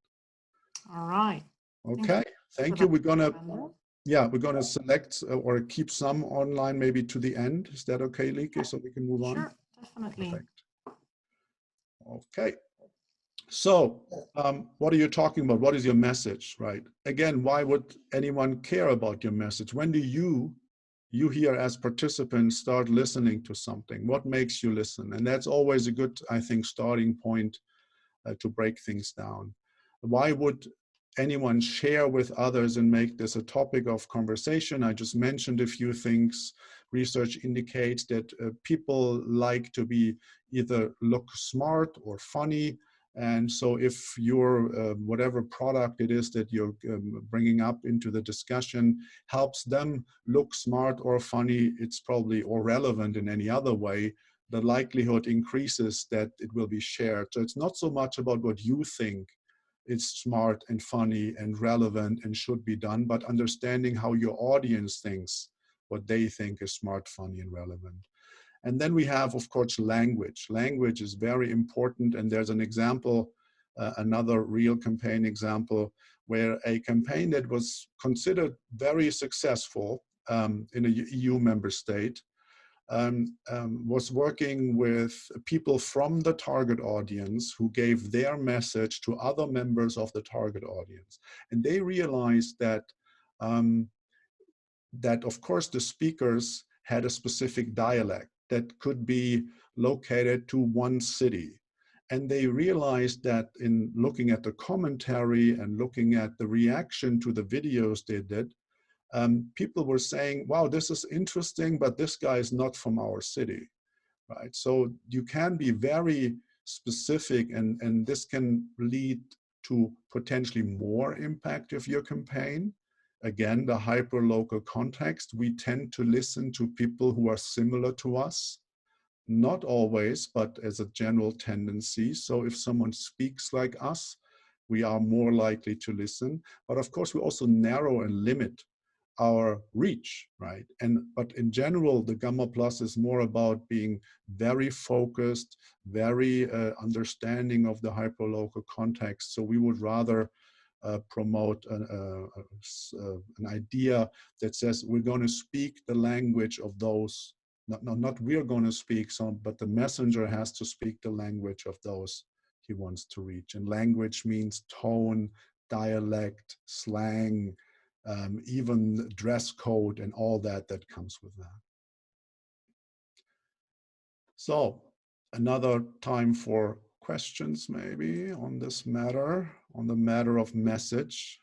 All right. Okay, thank you. We're gonna select or keep some online maybe to the end. Is that okay, Lieke? So we can move on? Sure, definitely. Perfect. Okay. So what are you talking about? What is your message, right? Again, why would anyone care about your message? When do you here as participants start listening to something? What makes you listen? And that's always a good, I think, starting point to break things down. Why would anyone share with others and make this a topic of conversation? I just mentioned a few things. Research indicates that people like to be either look smart or funny. And so if your whatever product it is that you're bringing up into the discussion helps them look smart or funny, it's probably, or relevant in any other way, the likelihood increases that it will be shared. So it's not so much about what you think is smart and funny and relevant and should be done, but understanding how your audience thinks, what they think is smart, funny, and relevant. And then we have, of course, language. Language is very important, and there's an example, another real campaign example, where a campaign that was considered very successful in a EU member state was working with people from the target audience who gave their message to other members of the target audience. And they realized that, of course, the speakers had a specific dialect that could be located to one city. And they realized that in looking at the commentary and looking at the reaction to the videos they did, people were saying, wow, this is interesting, but this guy is not from our city, right? So you can be very specific, and this can lead to potentially more impact of your campaign. Again, the hyper-local context, we tend to listen to people who are similar to us, not always, but as a general tendency. So if someone speaks like us, we are more likely to listen. But of course, we also narrow and limit our reach, right? But in general, the GAMMA Plus is more about being very focused, very understanding of the hyperlocal context. So we would rather promote an idea that says we're going to speak the language of those, not we're going to speak some, but the messenger has to speak the language of those he wants to reach. And language means tone, dialect, slang, even dress code and all that comes with that. So another time for questions maybe on this matter, on the matter of message.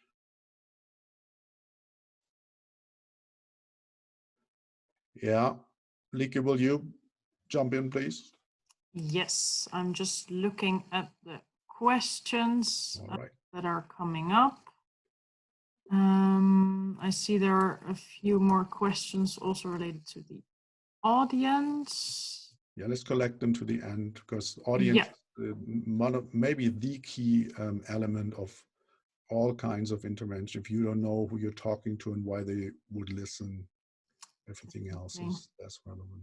Yeah, Lieke, will you jump in, please? Yes, I'm just looking at the questions All right. that are coming up. I see there are a few more questions also related to the audience. Yeah, let's collect them to the end, because audience is maybe the key element of all kinds of intervention. If you don't know who you're talking to and why they would listen, everything else is less relevant.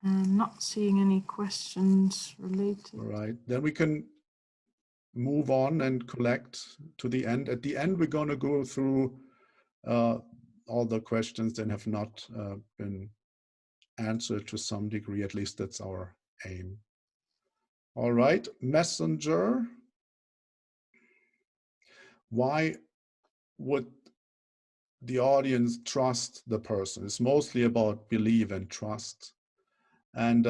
I'm not seeing any questions related. All right, then we can move on and collect to the end. At the end, we're going to go through all the questions that have not been answered to some degree. At least that's our aim. All right, messenger. Why would the audience trust the person? It's mostly about belief and trust. And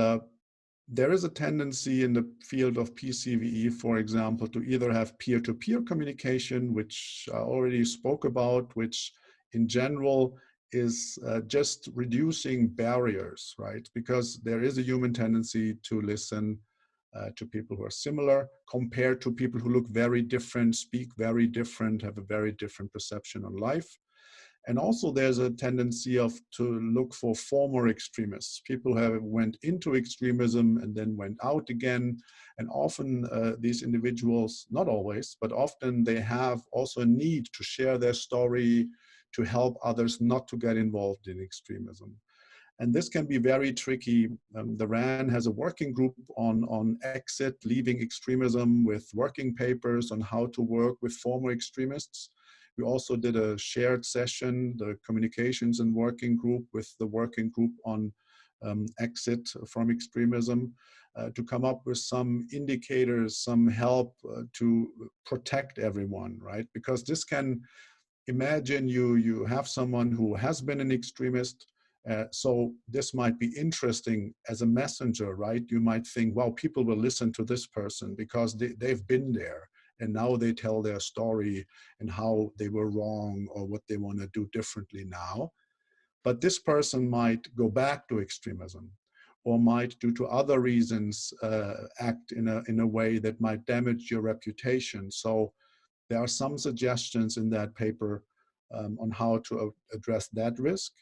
there is a tendency in the field of PCVE, for example, to either have peer-to-peer communication, which I already spoke about, which in general is just reducing barriers, right? Because there is a human tendency to listen to people who are similar compared to people who look very different, speak very different, have a very different perception on life. And also there's a tendency to look for former extremists, people who went into extremism and then went out again. And often these individuals, not always, but often they have also a need to share their story, to help others not to get involved in extremism. And this can be very tricky. The RAN has a working group on exit, leaving extremism, with working papers on how to work with former extremists. We also did a shared session, the communications and working group, with the working group on exit from extremism, to come up with some indicators, some help to protect everyone, right? Because this can, imagine you have someone who has been an extremist, so this might be interesting as a messenger, right? You might think, wow, people will listen to this person because they've been there. And now they tell their story and how they were wrong or what they want to do differently now. But this person might go back to extremism, or might, due to other reasons, act in a way that might damage your reputation. So there are some suggestions in that paper on how to address that risk.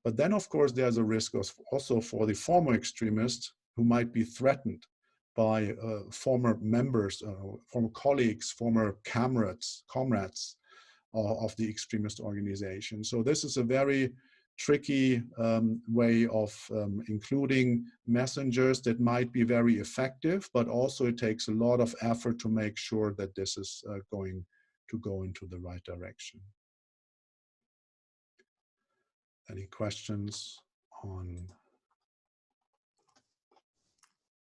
But then, of course, there's a risk also for the former extremists who might be threatened by former members, former colleagues, former comrades of the extremist organization. So this is a very tricky way of including messengers that might be very effective, but also it takes a lot of effort to make sure that this is going to go into the right direction. Any questions on?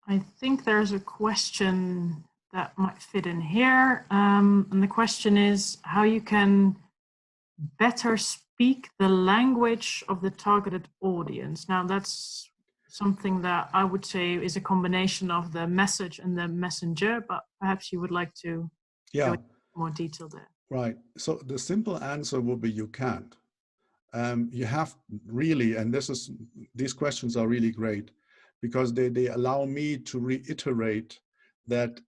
I think there's a question that might fit in here. And the question is how you can better speak the language of the targeted audience. Now, that's something that I would say is a combination of the message and the messenger, but perhaps you would like to go into more detail there. Right. So the simple answer would be you can't. You have really, and these questions are really great, because they allow me to reiterate that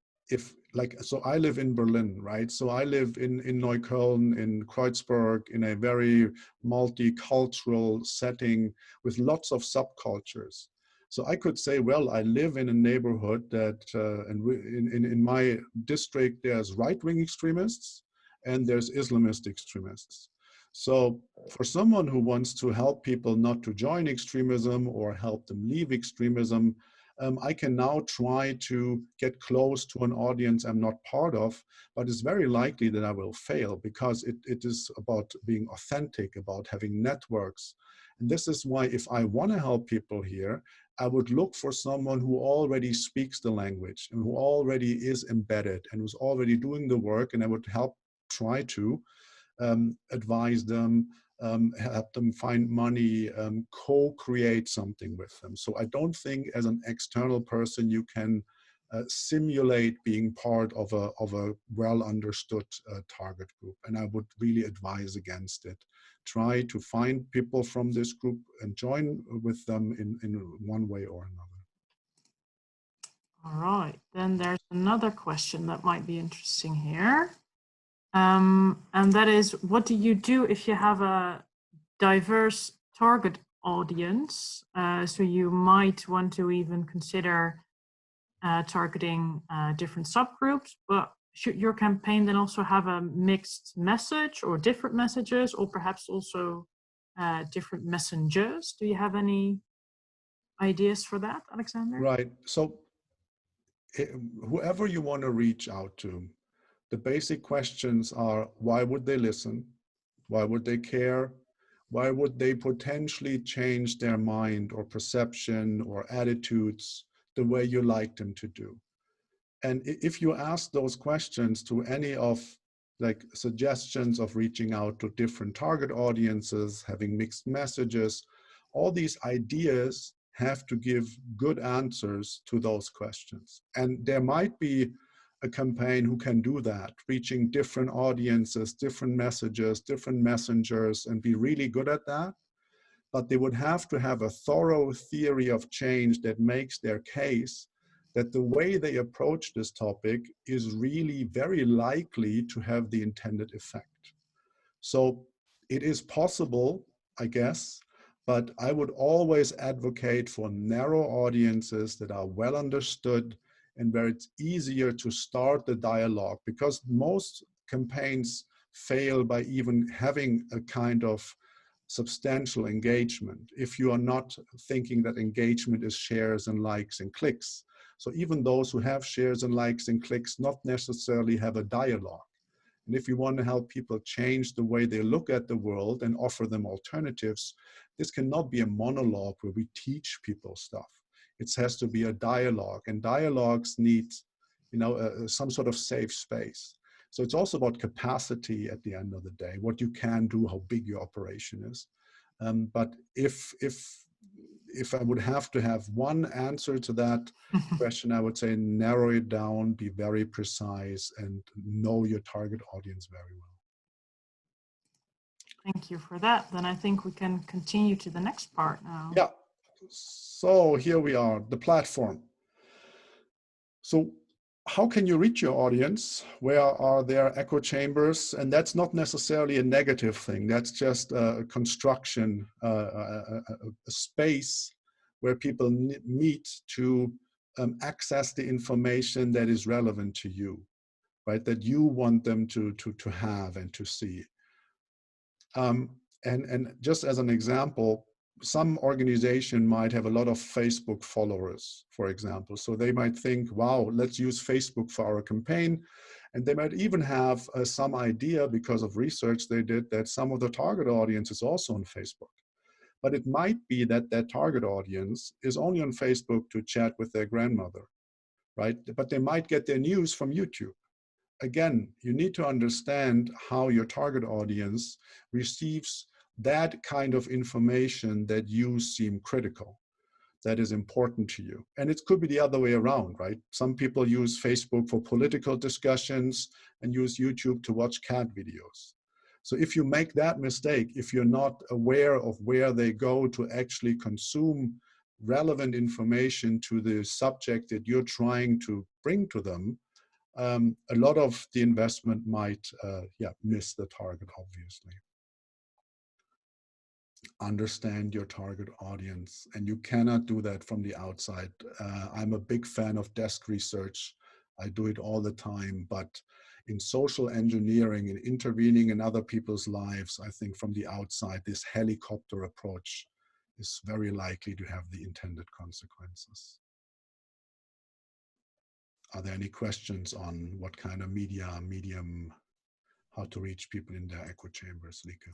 so I live in Berlin, right? So I live in Neukölln, in Kreuzberg, in a very multicultural setting with lots of subcultures. So I could say, well, I live in a neighborhood that, in my district, there's right-wing extremists and there's Islamist extremists. So for someone who wants to help people not to join extremism or help them leave extremism, I can now try to get close to an audience I'm not part of, but it's very likely that I will fail, because it is about being authentic, about having networks. And this is why, if I want to help people here, I would look for someone who already speaks the language and who already is embedded and who's already doing the work, and I would try to advise them, help them find money, co-create something with them. So I don't think as an external person you can simulate being part of a well-understood target group. And I would really advise against it. Try to find people from this group and join with them in one way or another. All right, then there's another question that might be interesting here. And that is, what do you do if you have a diverse target audience? So you might want to even consider targeting different subgroups, but should your campaign then also have a mixed message or different messages, or perhaps also different messengers? Do you have any ideas for that, Alexander? Right. So whoever you want to reach out to, the basic questions are, why would they listen? Why would they care? Why would they potentially change their mind or perception or attitudes the way you like them to do? And if you ask those questions to any of like suggestions of reaching out to different target audiences, having mixed messages, all these ideas have to give good answers to those questions. And there might be a campaign who can do that, reaching different audiences, different messages, different messengers, and be really good at that. But they would have to have a thorough theory of change that makes their case that the way they approach this topic is really very likely to have the intended effect. So it is possible, I guess, but I would always advocate for narrow audiences that are well understood and where it's easier to start the dialogue, because most campaigns fail by even having a kind of substantial engagement if you are not thinking that engagement is shares and likes and clicks. So even those who have shares and likes and clicks not necessarily have a dialogue. And if you want to help people change the way they look at the world and offer them alternatives, this cannot be a monologue where we teach people stuff. It has to be a dialogue, and dialogues need, some sort of safe space. So it's also about capacity at the end of the day, what you can do, how big your operation is. But if I would have to have one answer to that question, I would say narrow it down, be very precise, and know your target audience very well. Thank you for that. Then I think we can continue to the next part now. Yeah. So here we are, the platform. So how can you reach your audience? Where are their echo chambers? And that's not necessarily a negative thing. That's just a construction, a space where people meet to access the information that is relevant to you, right? That you want them to have and to see. And just as an example, some organization might have a lot of Facebook followers, for example. So they might think, wow, let's use Facebook for our campaign. And they might even have some idea, because of research they did, that some of the target audience is also on Facebook. But it might be that that target audience is only on Facebook to chat with their grandmother, right? But they might get their news from YouTube. Again, you need to understand how your target audience receives that kind of information that you seem critical, that is important to you. And it could be the other way around, right? Some people use Facebook for political discussions and use YouTube to watch cat videos. So if you make that mistake, if you're not aware of where they go to actually consume relevant information to the subject that you're trying to bring to them, a lot of the investment might miss the target, obviously. Understand your target audience, and you cannot do that from the outside. I'm a big fan of desk research. I do it all the time, but in social engineering and intervening in other people's lives, I think from the outside, this helicopter approach is very likely to have the intended consequences. Are there any questions on what kind of medium, how to reach people in their echo chambers, Lieke?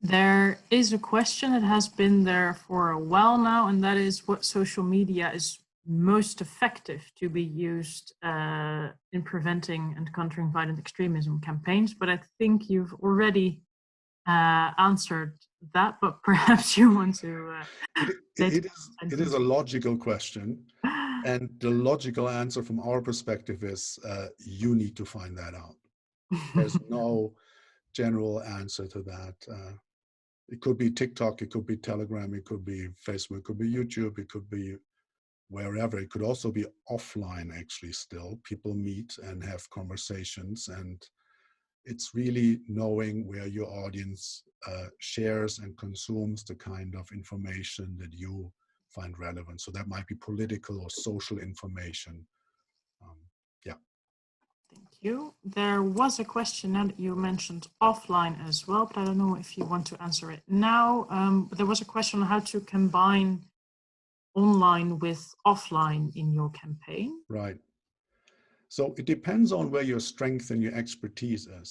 There is a question that has been there for a while now, and that is what social media is most effective to be used in preventing and countering violent extremism campaigns. But I think you've already answered that, but perhaps you want to... It is a logical question. And the logical answer from our perspective is you need to find that out. There's no general answer to that. It could be TikTok, it could be Telegram, it could be Facebook, it could be YouTube, it could be wherever. It could also be offline, actually. Still, people meet and have conversations, and it's really knowing where your audience shares and consumes the kind of information that you find relevant. So that might be political or social information. Yeah. Thank you. There was a question now that you mentioned offline as well, but I don't know if you want to answer it now. But there was a question on how to combine online with offline in your campaign. Right. So it depends on where your strength and your expertise is.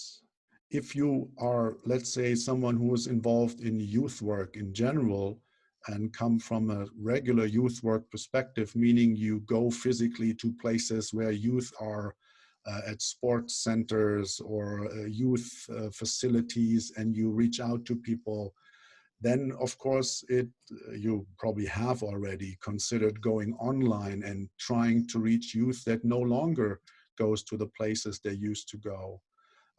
If you are, let's say, someone who is involved in youth work in general and come from a regular youth work perspective, meaning you go physically to places where youth are at sports centers or youth facilities, and you reach out to people, then of course you probably have already considered going online and trying to reach youth that no longer goes to the places they used to go.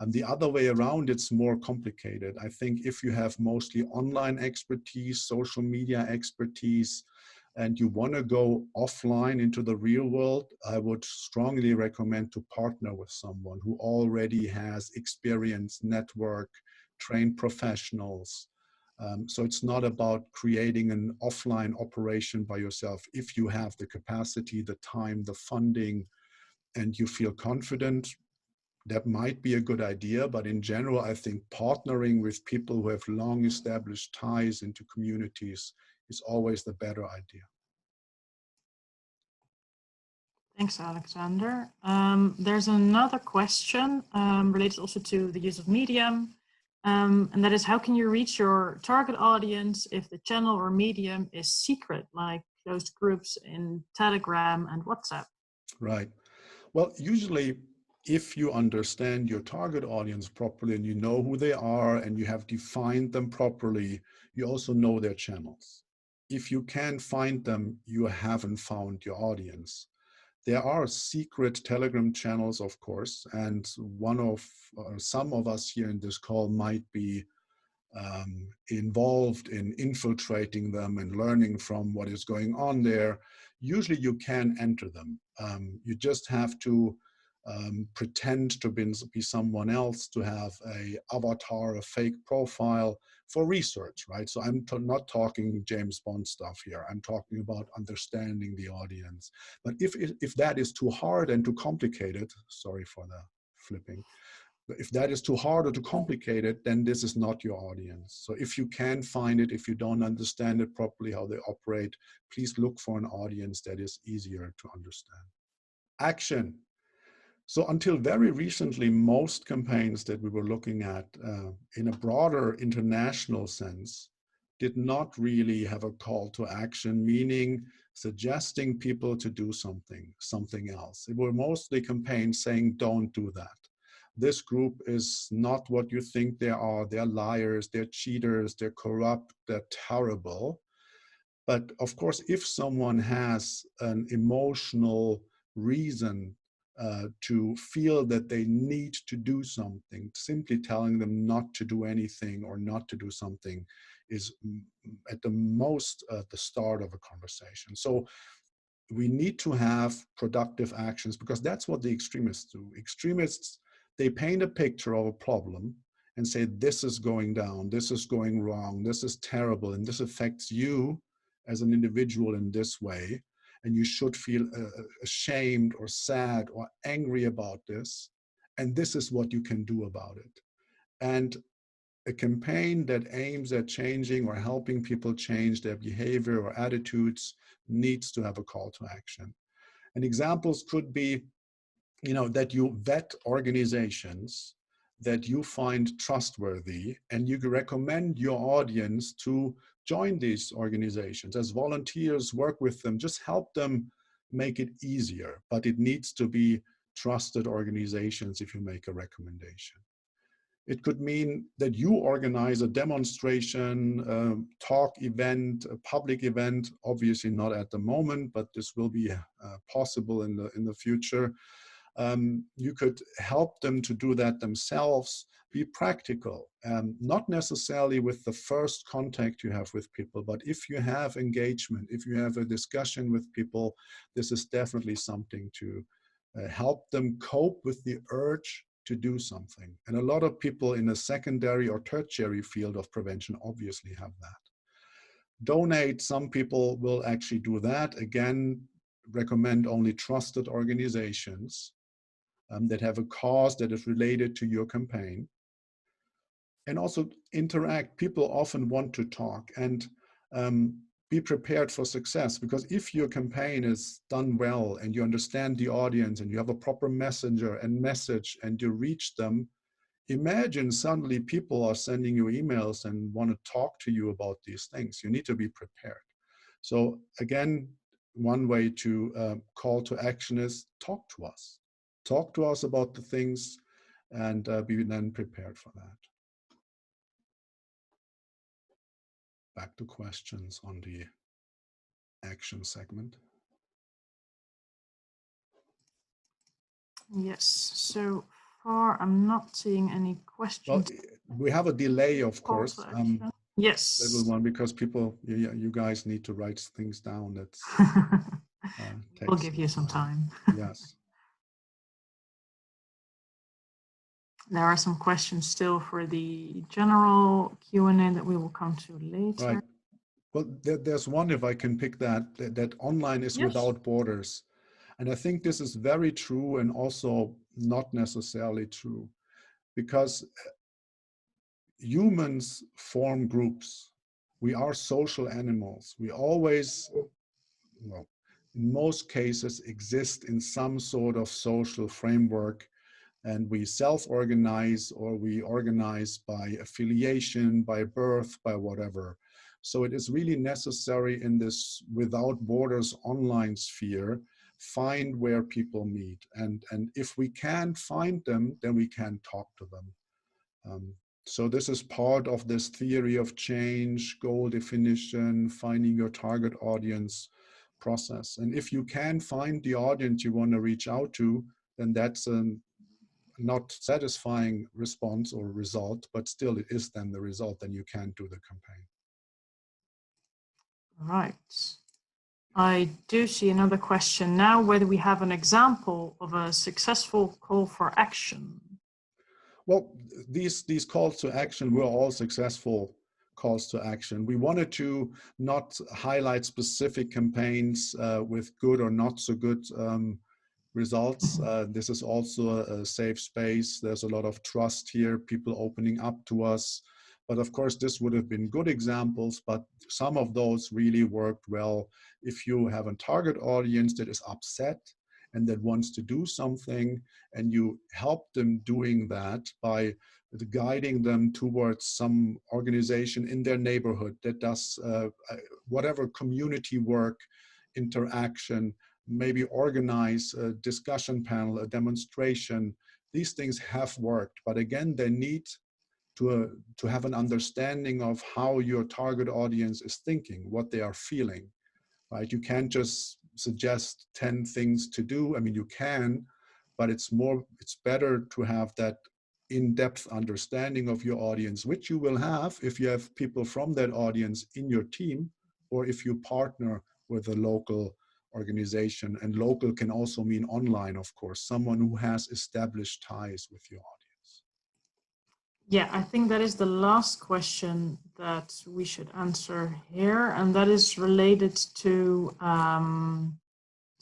And the other way around, it's more complicated. I think if you have mostly online expertise, social media expertise, and you want to go offline into the real world, I would strongly recommend to partner with someone who already has experience, network, trained professionals. So it's not about creating an offline operation by yourself. If you have the capacity, the time, the funding, and you feel confident, that might be a good idea. But in general, I think partnering with people who have long established ties into communities is always the better idea. Thanks, Alexander. There's another question related also to the use of Medium. And that is, how can you reach your target audience if the channel or medium is secret, like closed groups in Telegram and WhatsApp? Right. Well, usually, if you understand your target audience properly and you know who they are and you have defined them properly, you also know their channels. If you can't find them, you haven't found your audience. There are secret Telegram channels, of course, and some of us here in this call might be involved in infiltrating them and learning from what is going on there. Usually you can enter them. You just have to pretend to be someone else, to have an avatar, a fake profile for research, right? So I'm not talking James Bond stuff here. I'm talking about understanding the audience. But if that is too hard and too complicated, sorry for the flipping, but if that is too hard or too complicated, then this is not your audience. So if you can find it, if you don't understand it properly, how they operate, please look for an audience that is easier to understand. Action. So until very recently, most campaigns that we were looking at in a broader international sense did not really have a call to action, meaning suggesting people to do something else. It were mostly campaigns saying, don't do that. This group is not what you think they are. They're liars, they're cheaters, they're corrupt, they're terrible. But of course, if someone has an emotional reason to feel that they need to do something, simply telling them not to do anything or not to do something is at the most the start of a conversation. So we need to have productive actions, because that's what the extremists do. Extremists, they paint a picture of a problem and say, this is going down, this is going wrong, this is terrible, and this affects you as an individual in this way, and you should feel ashamed or sad or angry about this, and this is what you can do about it. And a campaign that aims at changing or helping people change their behavior or attitudes needs to have a call to action. And examples could be, that you vet organizations that you find trustworthy, and you recommend your audience to join these organizations as volunteers, work with them, just help them make it easier. But it needs to be trusted organizations if you make a recommendation. It could mean that you organize a demonstration, talk event, a public event, obviously not at the moment, but this will be possible in the future, You could help them to do that themselves. Be practical, not necessarily with the first contact you have with people, but if you have engagement, if you have a discussion with people, this is definitely something to help them cope with the urge to do something. And a lot of people in a secondary or tertiary field of prevention obviously have that. Donate, some people will actually do that. Again, recommend only trusted organizations that have a cause that is related to your campaign. And also interact. People often want to talk, and be prepared for success, because if your campaign is done well and you understand the audience and you have a proper messenger and message and you reach them, imagine suddenly people are sending you emails and want to talk to you about these things. You need to be prepared. So again, one way to call to action is talk to us. Talk to us about the things, and be then prepared for that. Back to questions on the action segment. Yes, so far I'm not seeing any questions. Well, we have a delay, of course. Yes. Little one, because people, you guys need to write things down. That's we'll give you some time. Yes. There are some questions still for the general Q&A that we will come to later. Right. Well, there's one, if I can pick that online is yes. without borders. And I think this is very true and also not necessarily true, because humans form groups. We are social animals. We always, well, in most cases, exist in some sort of social framework, and we self-organize, or we organize by affiliation, by birth, by whatever. So it is really necessary in this without borders online sphere, find where people meet. And if we can't find them, then we can talk to them. So this is part of this theory of change, goal definition, finding your target audience process. And if you can find the audience you want to reach out to, then that's a not satisfying response or result, but still it is then the result, then you can do the campaign. Right. I do see another question now, whether we have an example of a successful call for action. Well, these calls to action were all successful calls to action. We wanted to not highlight specific campaigns with good or not so good results. This is also a safe space. There's a lot of trust here, people opening up to us. But of course, this would have been good examples, but some of those really worked well. If you have a target audience that is upset and that wants to do something, and you help them doing that by guiding them towards some organization in their neighborhood that does whatever community work, interaction, maybe organize a discussion panel, a demonstration. These things have worked, but again, they need to have an understanding of how your target audience is thinking, what they are feeling, right? You can't just suggest 10 things to do. I mean, you can, but it's better to have that in-depth understanding of your audience, which you will have if you have people from that audience in your team, or if you partner with a local organization. And local can also mean online, of course, someone who has established ties with your audience. Yeah, I think that is the last question that we should answer here, and that is related to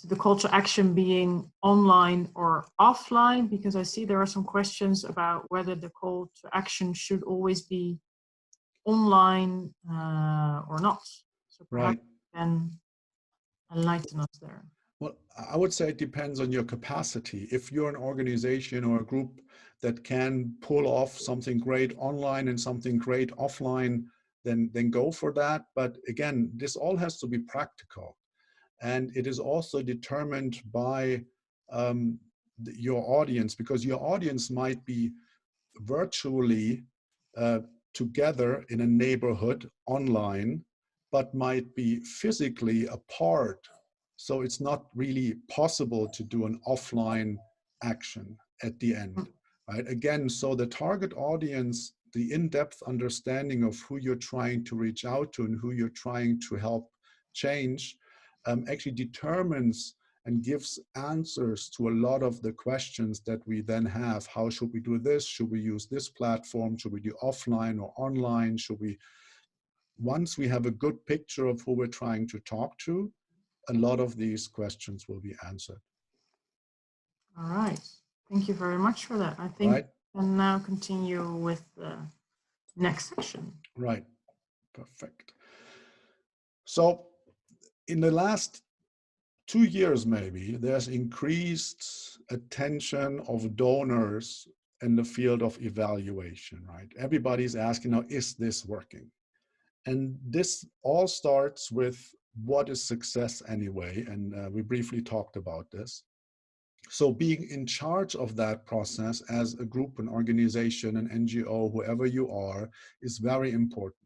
the call to action being online or offline, because I see there are some questions about whether the call to action should always be online or not. So perhaps you can enlighten us there. Well, I would say it depends on your capacity. If you're an organization or a group that can pull off something great online and something great offline, then go for that. But again, this all has to be practical. And it is also determined by your audience, because your audience might be virtually together in a neighborhood online, but might be physically apart. So it's not really possible to do an offline action at the end, right? Again, so the target audience, the in-depth understanding of who you're trying to reach out to and who you're trying to help change actually determines and gives answers to a lot of the questions that we then have. How should we do this? Should we use this platform? Should we do offline or online? Should we, once we have a good picture of who we're trying to talk to, a lot of these questions will be answered. All right. Thank you very much for that. I think right. we can now continue with the next section. Right. Perfect. So in the last 2 years, maybe, there's increased attention of donors in the field of evaluation, right? Everybody's asking now, is this working? And this all starts with what is success anyway? And we briefly talked about this. So being in charge of that process as a group, an organization, an NGO, whoever you are, is very important.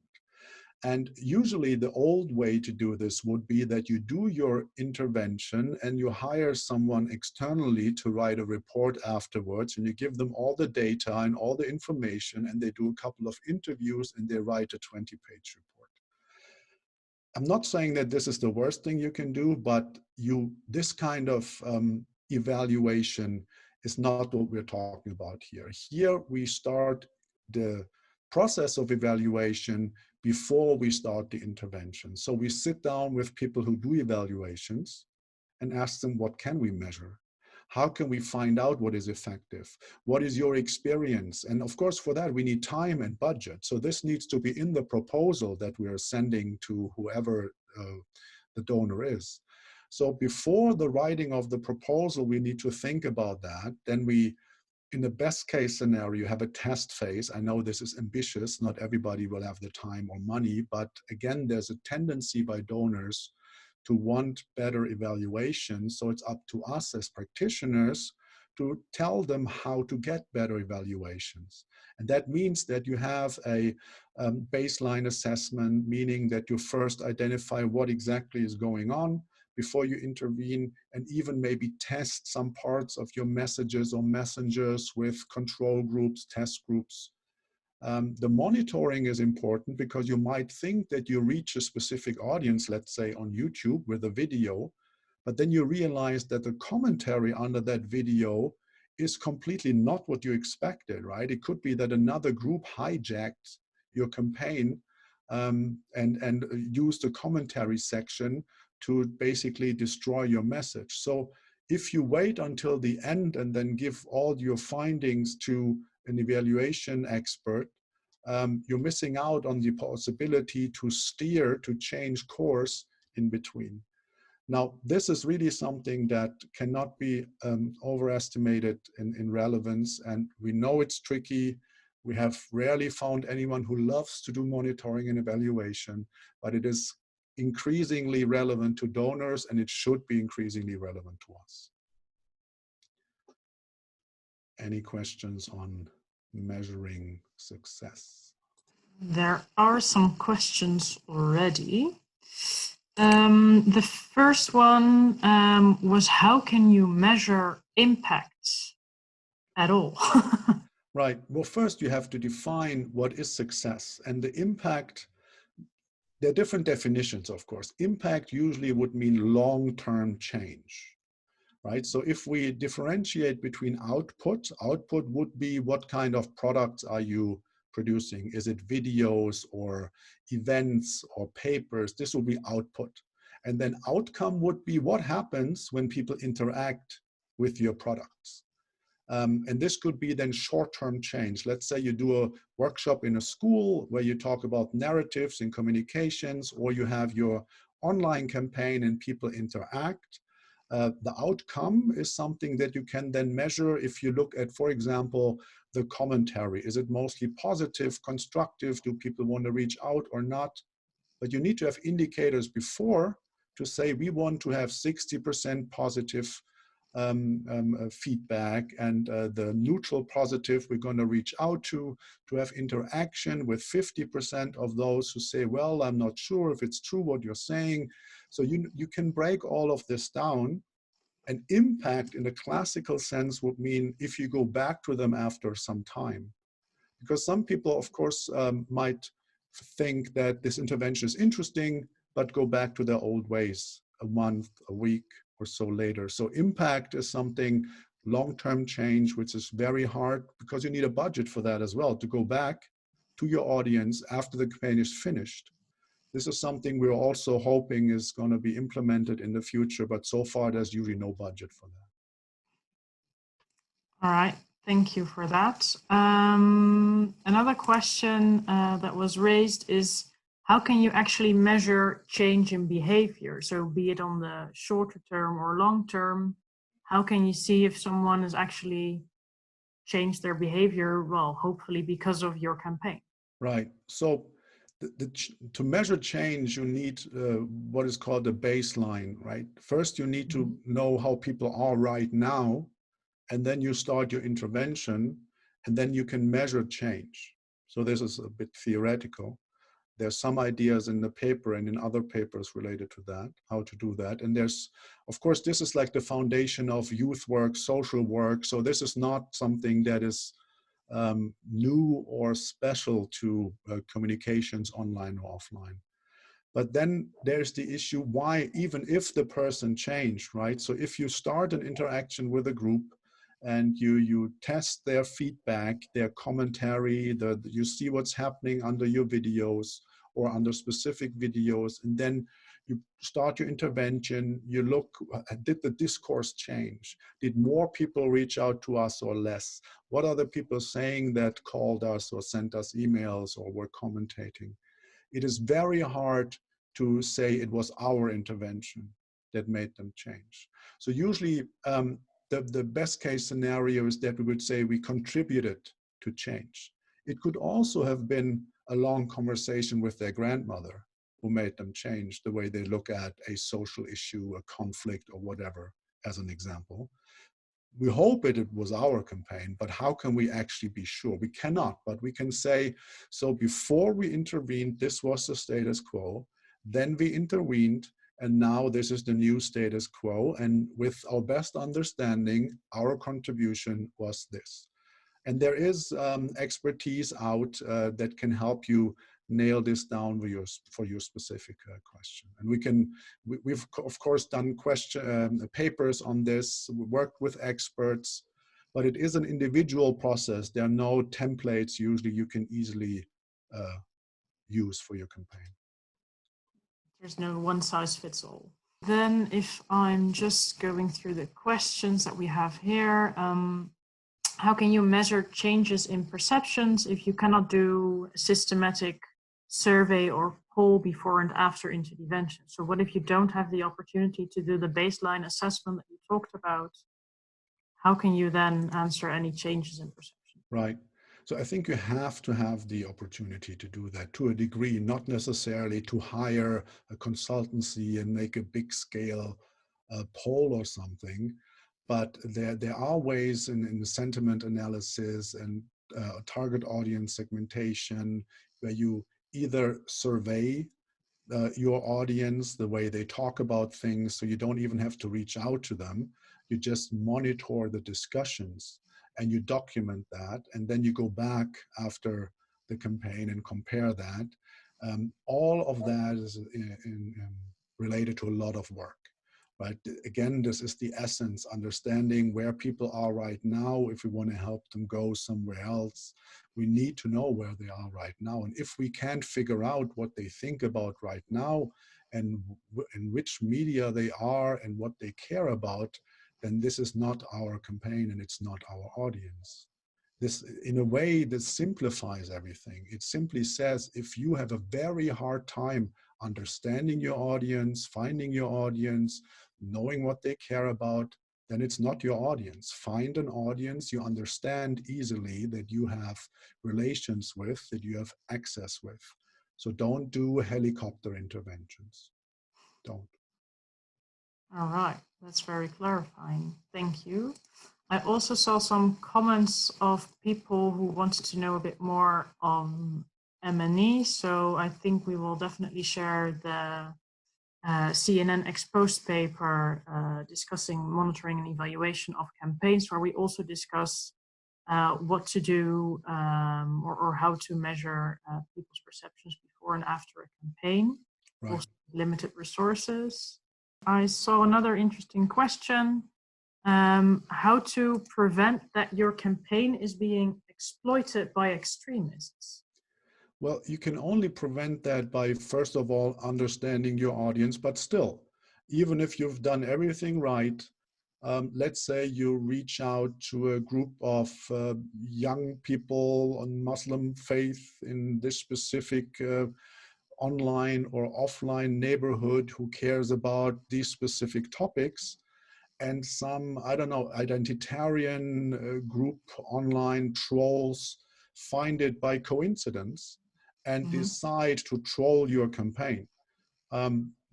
And usually the old way to do this would be that you do your intervention and you hire someone externally to write a report afterwards, and you give them all the data and all the information, and they do a couple of interviews and they write a 20-page report. I'm not saying that this is the worst thing you can do, but this kind of evaluation is not what we're talking about here. Here we start the process of evaluation before we start the intervention. So we sit down with people who do evaluations and ask them, what can we measure? How can we find out what is effective? What is your experience? And of course, for that, we need time and budget. So this needs to be in the proposal that we are sending to whoever the donor is. So before the writing of the proposal, we need to think about that. Then we, in the best case scenario, you have a test phase. I know this is ambitious. Not everybody will have the time or money, but again, there's a tendency by donors to want better evaluation. So it's up to us as practitioners to tell them how to get better evaluations. And that means that you have a baseline assessment, meaning that you first identify what exactly is going on before you intervene, and even maybe test some parts of your messages or messengers with control groups, test groups. The monitoring is important because you might think that you reach a specific audience, let's say on YouTube with a video, but then you realize that the commentary under that video is completely not what you expected, right? It could be that another group hijacked your campaign and used the commentary section to basically destroy your message. So if you wait until the end and then give all your findings to an evaluation expert, you're missing out on the possibility to steer, to change course in between. Now, this is really something that cannot be overestimated in relevance, and we know it's tricky. We have rarely found anyone who loves to do monitoring and evaluation, but it is increasingly relevant to donors, and it should be increasingly relevant to us. Any questions on measuring success? There are some questions already. The first one was, how can you measure impact at all? Right. Well, first you have to define what is success, and the impact. There are different definitions, of course. Impact usually would mean long-term change, right? So if we differentiate between output would be what kind of products are you producing? Is it videos or events or papers? This will be output. And then outcome would be what happens when people interact with your products. And this could be then short-term change. Let's say you do a workshop in a school where you talk about narratives and communications, or you have your online campaign and people interact. The outcome is something that you can then measure if you look at, for example, the commentary. Is it mostly positive, constructive? Do people want to reach out or not? But you need to have indicators before to say we want to have 60% positive feedback, and the neutral positive we're going to reach out to have interaction with 50% of those who say, well, I'm not sure if it's true what you're saying. So you can break all of this down An impact in the classical sense would mean if you go back to them after some time. Because some people, of course, might think that this intervention is interesting, but go back to their old ways a month, a week, or so later. So impact is something, long-term change, which is very hard because you need a budget for that as well, to go back to your audience after the campaign is finished. This is something we're also hoping is going to be implemented in the future, but so far there's usually no budget for that. All right, thank you for that. Another question that was raised is, how can you actually measure change in behavior? So be it on the shorter term or long term, how can you see if someone has actually changed their behavior, well, hopefully because of your campaign? Right, so to measure change, you need what is called a baseline, right? First, you need to know how people are right now, and then you start your intervention, and then you can measure change. So this is a bit theoretical. There's some ideas in the paper and in other papers related to that, how to do that. And there's, of course, this is like the foundation of youth work, social work. So this is not something that is new or special to communications online or offline. But then there's the issue, why, even if the person changed, right? So if you start an interaction with a group and you test their feedback, their commentary, you see what's happening under your videos or under specific videos, and then you start your intervention, you look, did the discourse change? Did more people reach out to us or less? What are the people saying that called us or sent us emails or were commentating? It is very hard to say it was our intervention that made them change. So usually the best case scenario is that we would say we contributed to change. It could also have been a long conversation with their grandmother who made them change the way they look at a social issue, a conflict, or whatever, as an example. We hope it was our campaign, but how can we actually be sure? We cannot, but we can say, so before we intervened, this was the status quo, then we intervened, and now this is the new status quo, and with our best understanding, our contribution was this. And there is expertise out that can help you nail this down for your specific question. And we've of course done papers on this, worked with experts, but it is an individual process. There are no templates usually you can easily use for your campaign. There's no one size fits all. Then if I'm just going through the questions that we have here, how can you measure changes in perceptions if you cannot do a systematic survey or poll before and after intervention? So what if you don't have the opportunity to do the baseline assessment that you talked about? How can you then answer any changes in perception? Right. So I think you have to have the opportunity to do that to a degree, not necessarily to hire a consultancy and make a big scale poll or something. But there are ways in the sentiment analysis and target audience segmentation where you either survey your audience, the way they talk about things, so you don't even have to reach out to them. You just monitor the discussions and you document that, and then you go back after the campaign and compare that. All of that is related to a lot of work. Right? Again, this is the essence, understanding where people are right now. If we want to help them go somewhere else, we need to know where they are right now. And if we can't figure out what they think about right now and in which media they are and what they care about, then this is not our campaign and it's not our audience. This, in a way, this simplifies everything. It simply says, if you have a very hard time understanding your audience, finding your audience, knowing what they care about, then it's not your audience. Find an audience you understand easily, that you have relations with, that you have access with. So don't do helicopter interventions. Don't. All right, that's very clarifying. Thank you. I also saw some comments of people who wanted to know a bit more on M&E. So I think we will definitely share the CNN Exposed paper discussing monitoring and evaluation of campaigns, where we also discuss what to do or how to measure people's perceptions before and after a campaign, Right. also limited resources. I saw another interesting question, how to prevent that your campaign is being exploited by extremists. Well, you can only prevent that by, first of all, understanding your audience, but still, even if you've done everything right, let's say you reach out to a group of young people on Muslim faith in this specific online or offline neighborhood who cares about these specific topics, and some, I don't know, identitarian group online trolls find it by coincidence and decide to troll your campaign.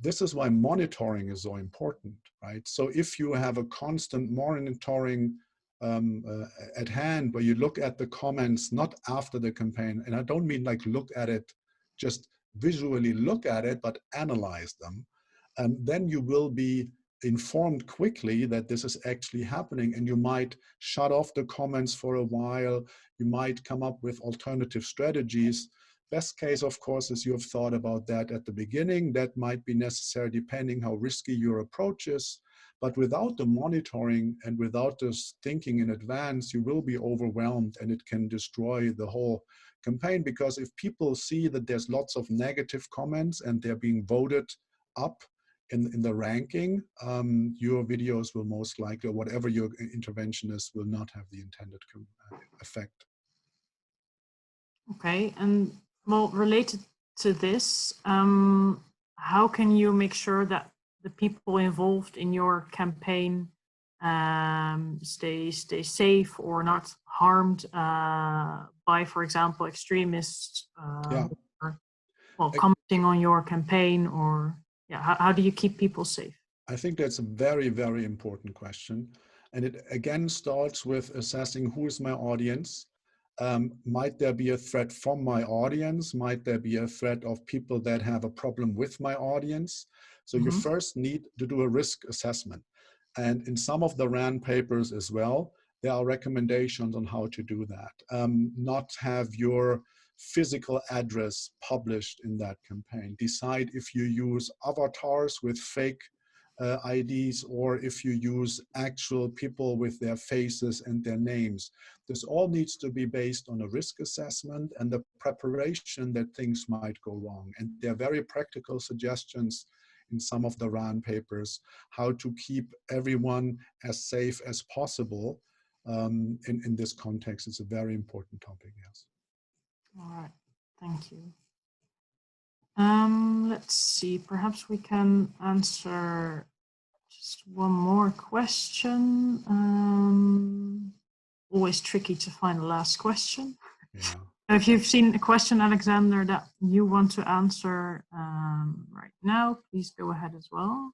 This is why monitoring is so important, right? So if you have a constant monitoring at hand, where you look at the comments, not after the campaign, and I don't mean like look at it, just visually look at it, but analyze them, then you will be informed quickly that this is actually happening, and you might shut off the comments for a while. You might come up with alternative strategies. Best case, of course, is you have thought about that at the beginning. That might be necessary depending how risky your approach is. But without the monitoring and without this thinking in advance, you will be overwhelmed, and it can destroy the whole campaign. Because if people see that there's lots of negative comments and they're being voted up in the ranking, your videos will most likely, or whatever your intervention is, will not have the intended effect. Okay, and well, related to this, how can you make sure that the people involved in your campaign stay safe or not harmed by, for example, extremists or, well, commenting on your campaign, or how do you keep people safe? I think that's a very, very important question. And it again starts with assessing who is my audience. Might there be a threat from my audience? Might there be a threat of people that have a problem with my audience? So you first need to do a risk assessment. And in some of the RAND papers as well, there are recommendations on how to do that. Not have your physical address published in that campaign. Decide if you use avatars with fake IDs, or if you use actual people with their faces and their names. This all needs to be based on a risk assessment and the preparation that things might go wrong. And there are very practical suggestions in some of the RAN papers, how to keep everyone as safe as possible. In this context, it's a very important topic, yes. All right, thank you. Let's see, perhaps we can answer just one more question. Always tricky to find the last question. Yeah. If you've seen a question, Alexander, that you want to answer right now, please go ahead as well.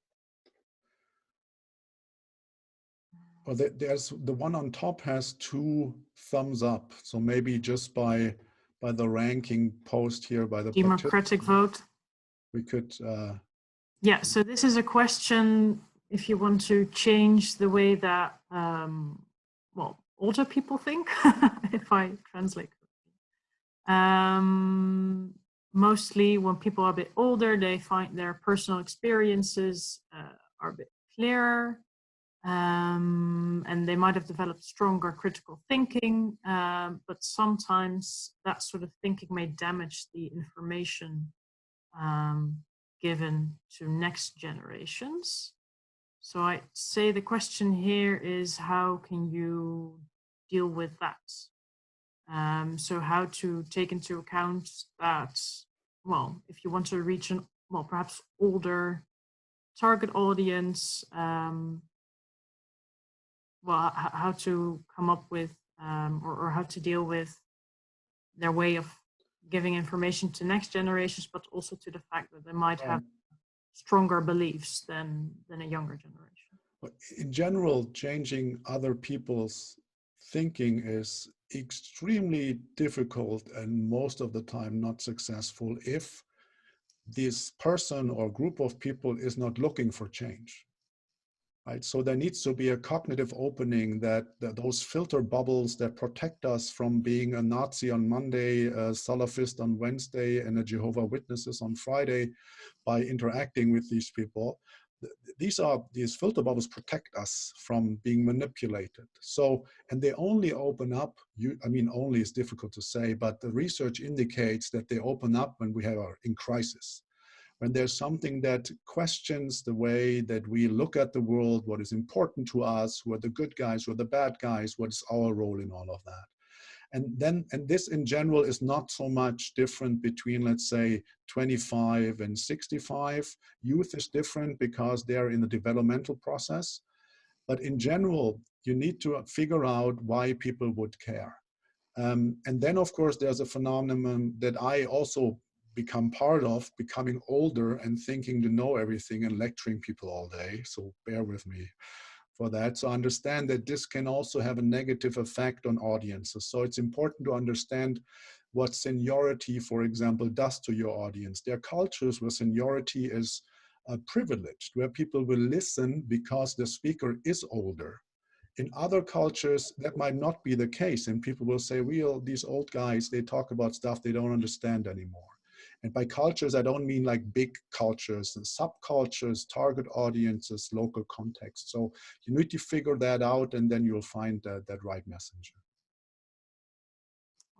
Well, there's the one on top has 2 thumbs up. So maybe just by the ranking post here, by the democratic vote, we could. Yeah, so this is a question if you want to change the way that, well, older people think, if I translate. Mostly when people are a bit older, they find their personal experiences are a bit clearer, and they might have developed stronger critical thinking, but sometimes that sort of thinking may damage the information given to next generations. So I'd say the question here is, how can you deal with that? So how to take into account that, well, if you want to reach an, well, perhaps older target audience, well, how to come up with, or how to deal with their way of giving information to next generations, but also to the fact that they might have stronger beliefs than a younger generation. In general, changing other people's thinking is extremely difficult and most of the time not successful if this person or group of people is not looking for change. Right? So there needs to be a cognitive opening that those filter bubbles that protect us from being a Nazi on Monday, a Salafist on Wednesday, and a Jehovah's Witnesses on Friday by interacting with these people. These filter bubbles protect us from being manipulated. So, and they only open up, I mean, only is difficult to say, but the research indicates that they open up when we are in crisis. When there's something that questions the way that we look at the world, what is important to us, who are the good guys, who are the bad guys, what is our role in all of that. And this in general is not so much different between, let's say, 25 and 65. Youth is different because they're in the developmental process. But in general, you need to figure out why people would care. And then, of course, there's a phenomenon that I also become part of, becoming older and thinking to know everything and lecturing people all day. So bear with me for that. So understand that this can also have a negative effect on audiences. So it's important to understand what seniority, for example, does to your audience. There are cultures where seniority is privileged, where people will listen because the speaker is older. In other cultures, that might not be the case, and people will say, well, these old guys, they talk about stuff they don't understand anymore. And by cultures, I don't mean like big cultures and subcultures, target audiences, local context. So you need to figure that out, and then you'll find that right messenger.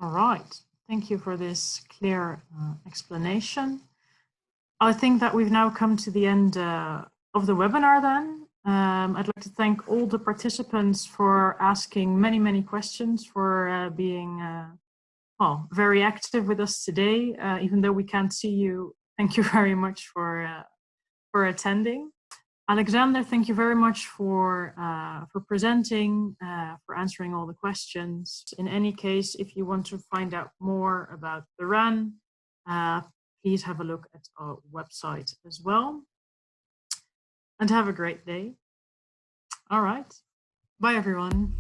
All right. Thank you for this clear explanation. I think that we've now come to the end of the webinar then. I'd like to thank all the participants for asking many, many questions, for being well, very active with us today. Even though we can't see you, thank you very much for attending. Alexander, thank you very much for presenting, for answering all the questions. In any case, if you want to find out more about the RAN, please have a look at our website as well. And have a great day. All right. Bye, everyone.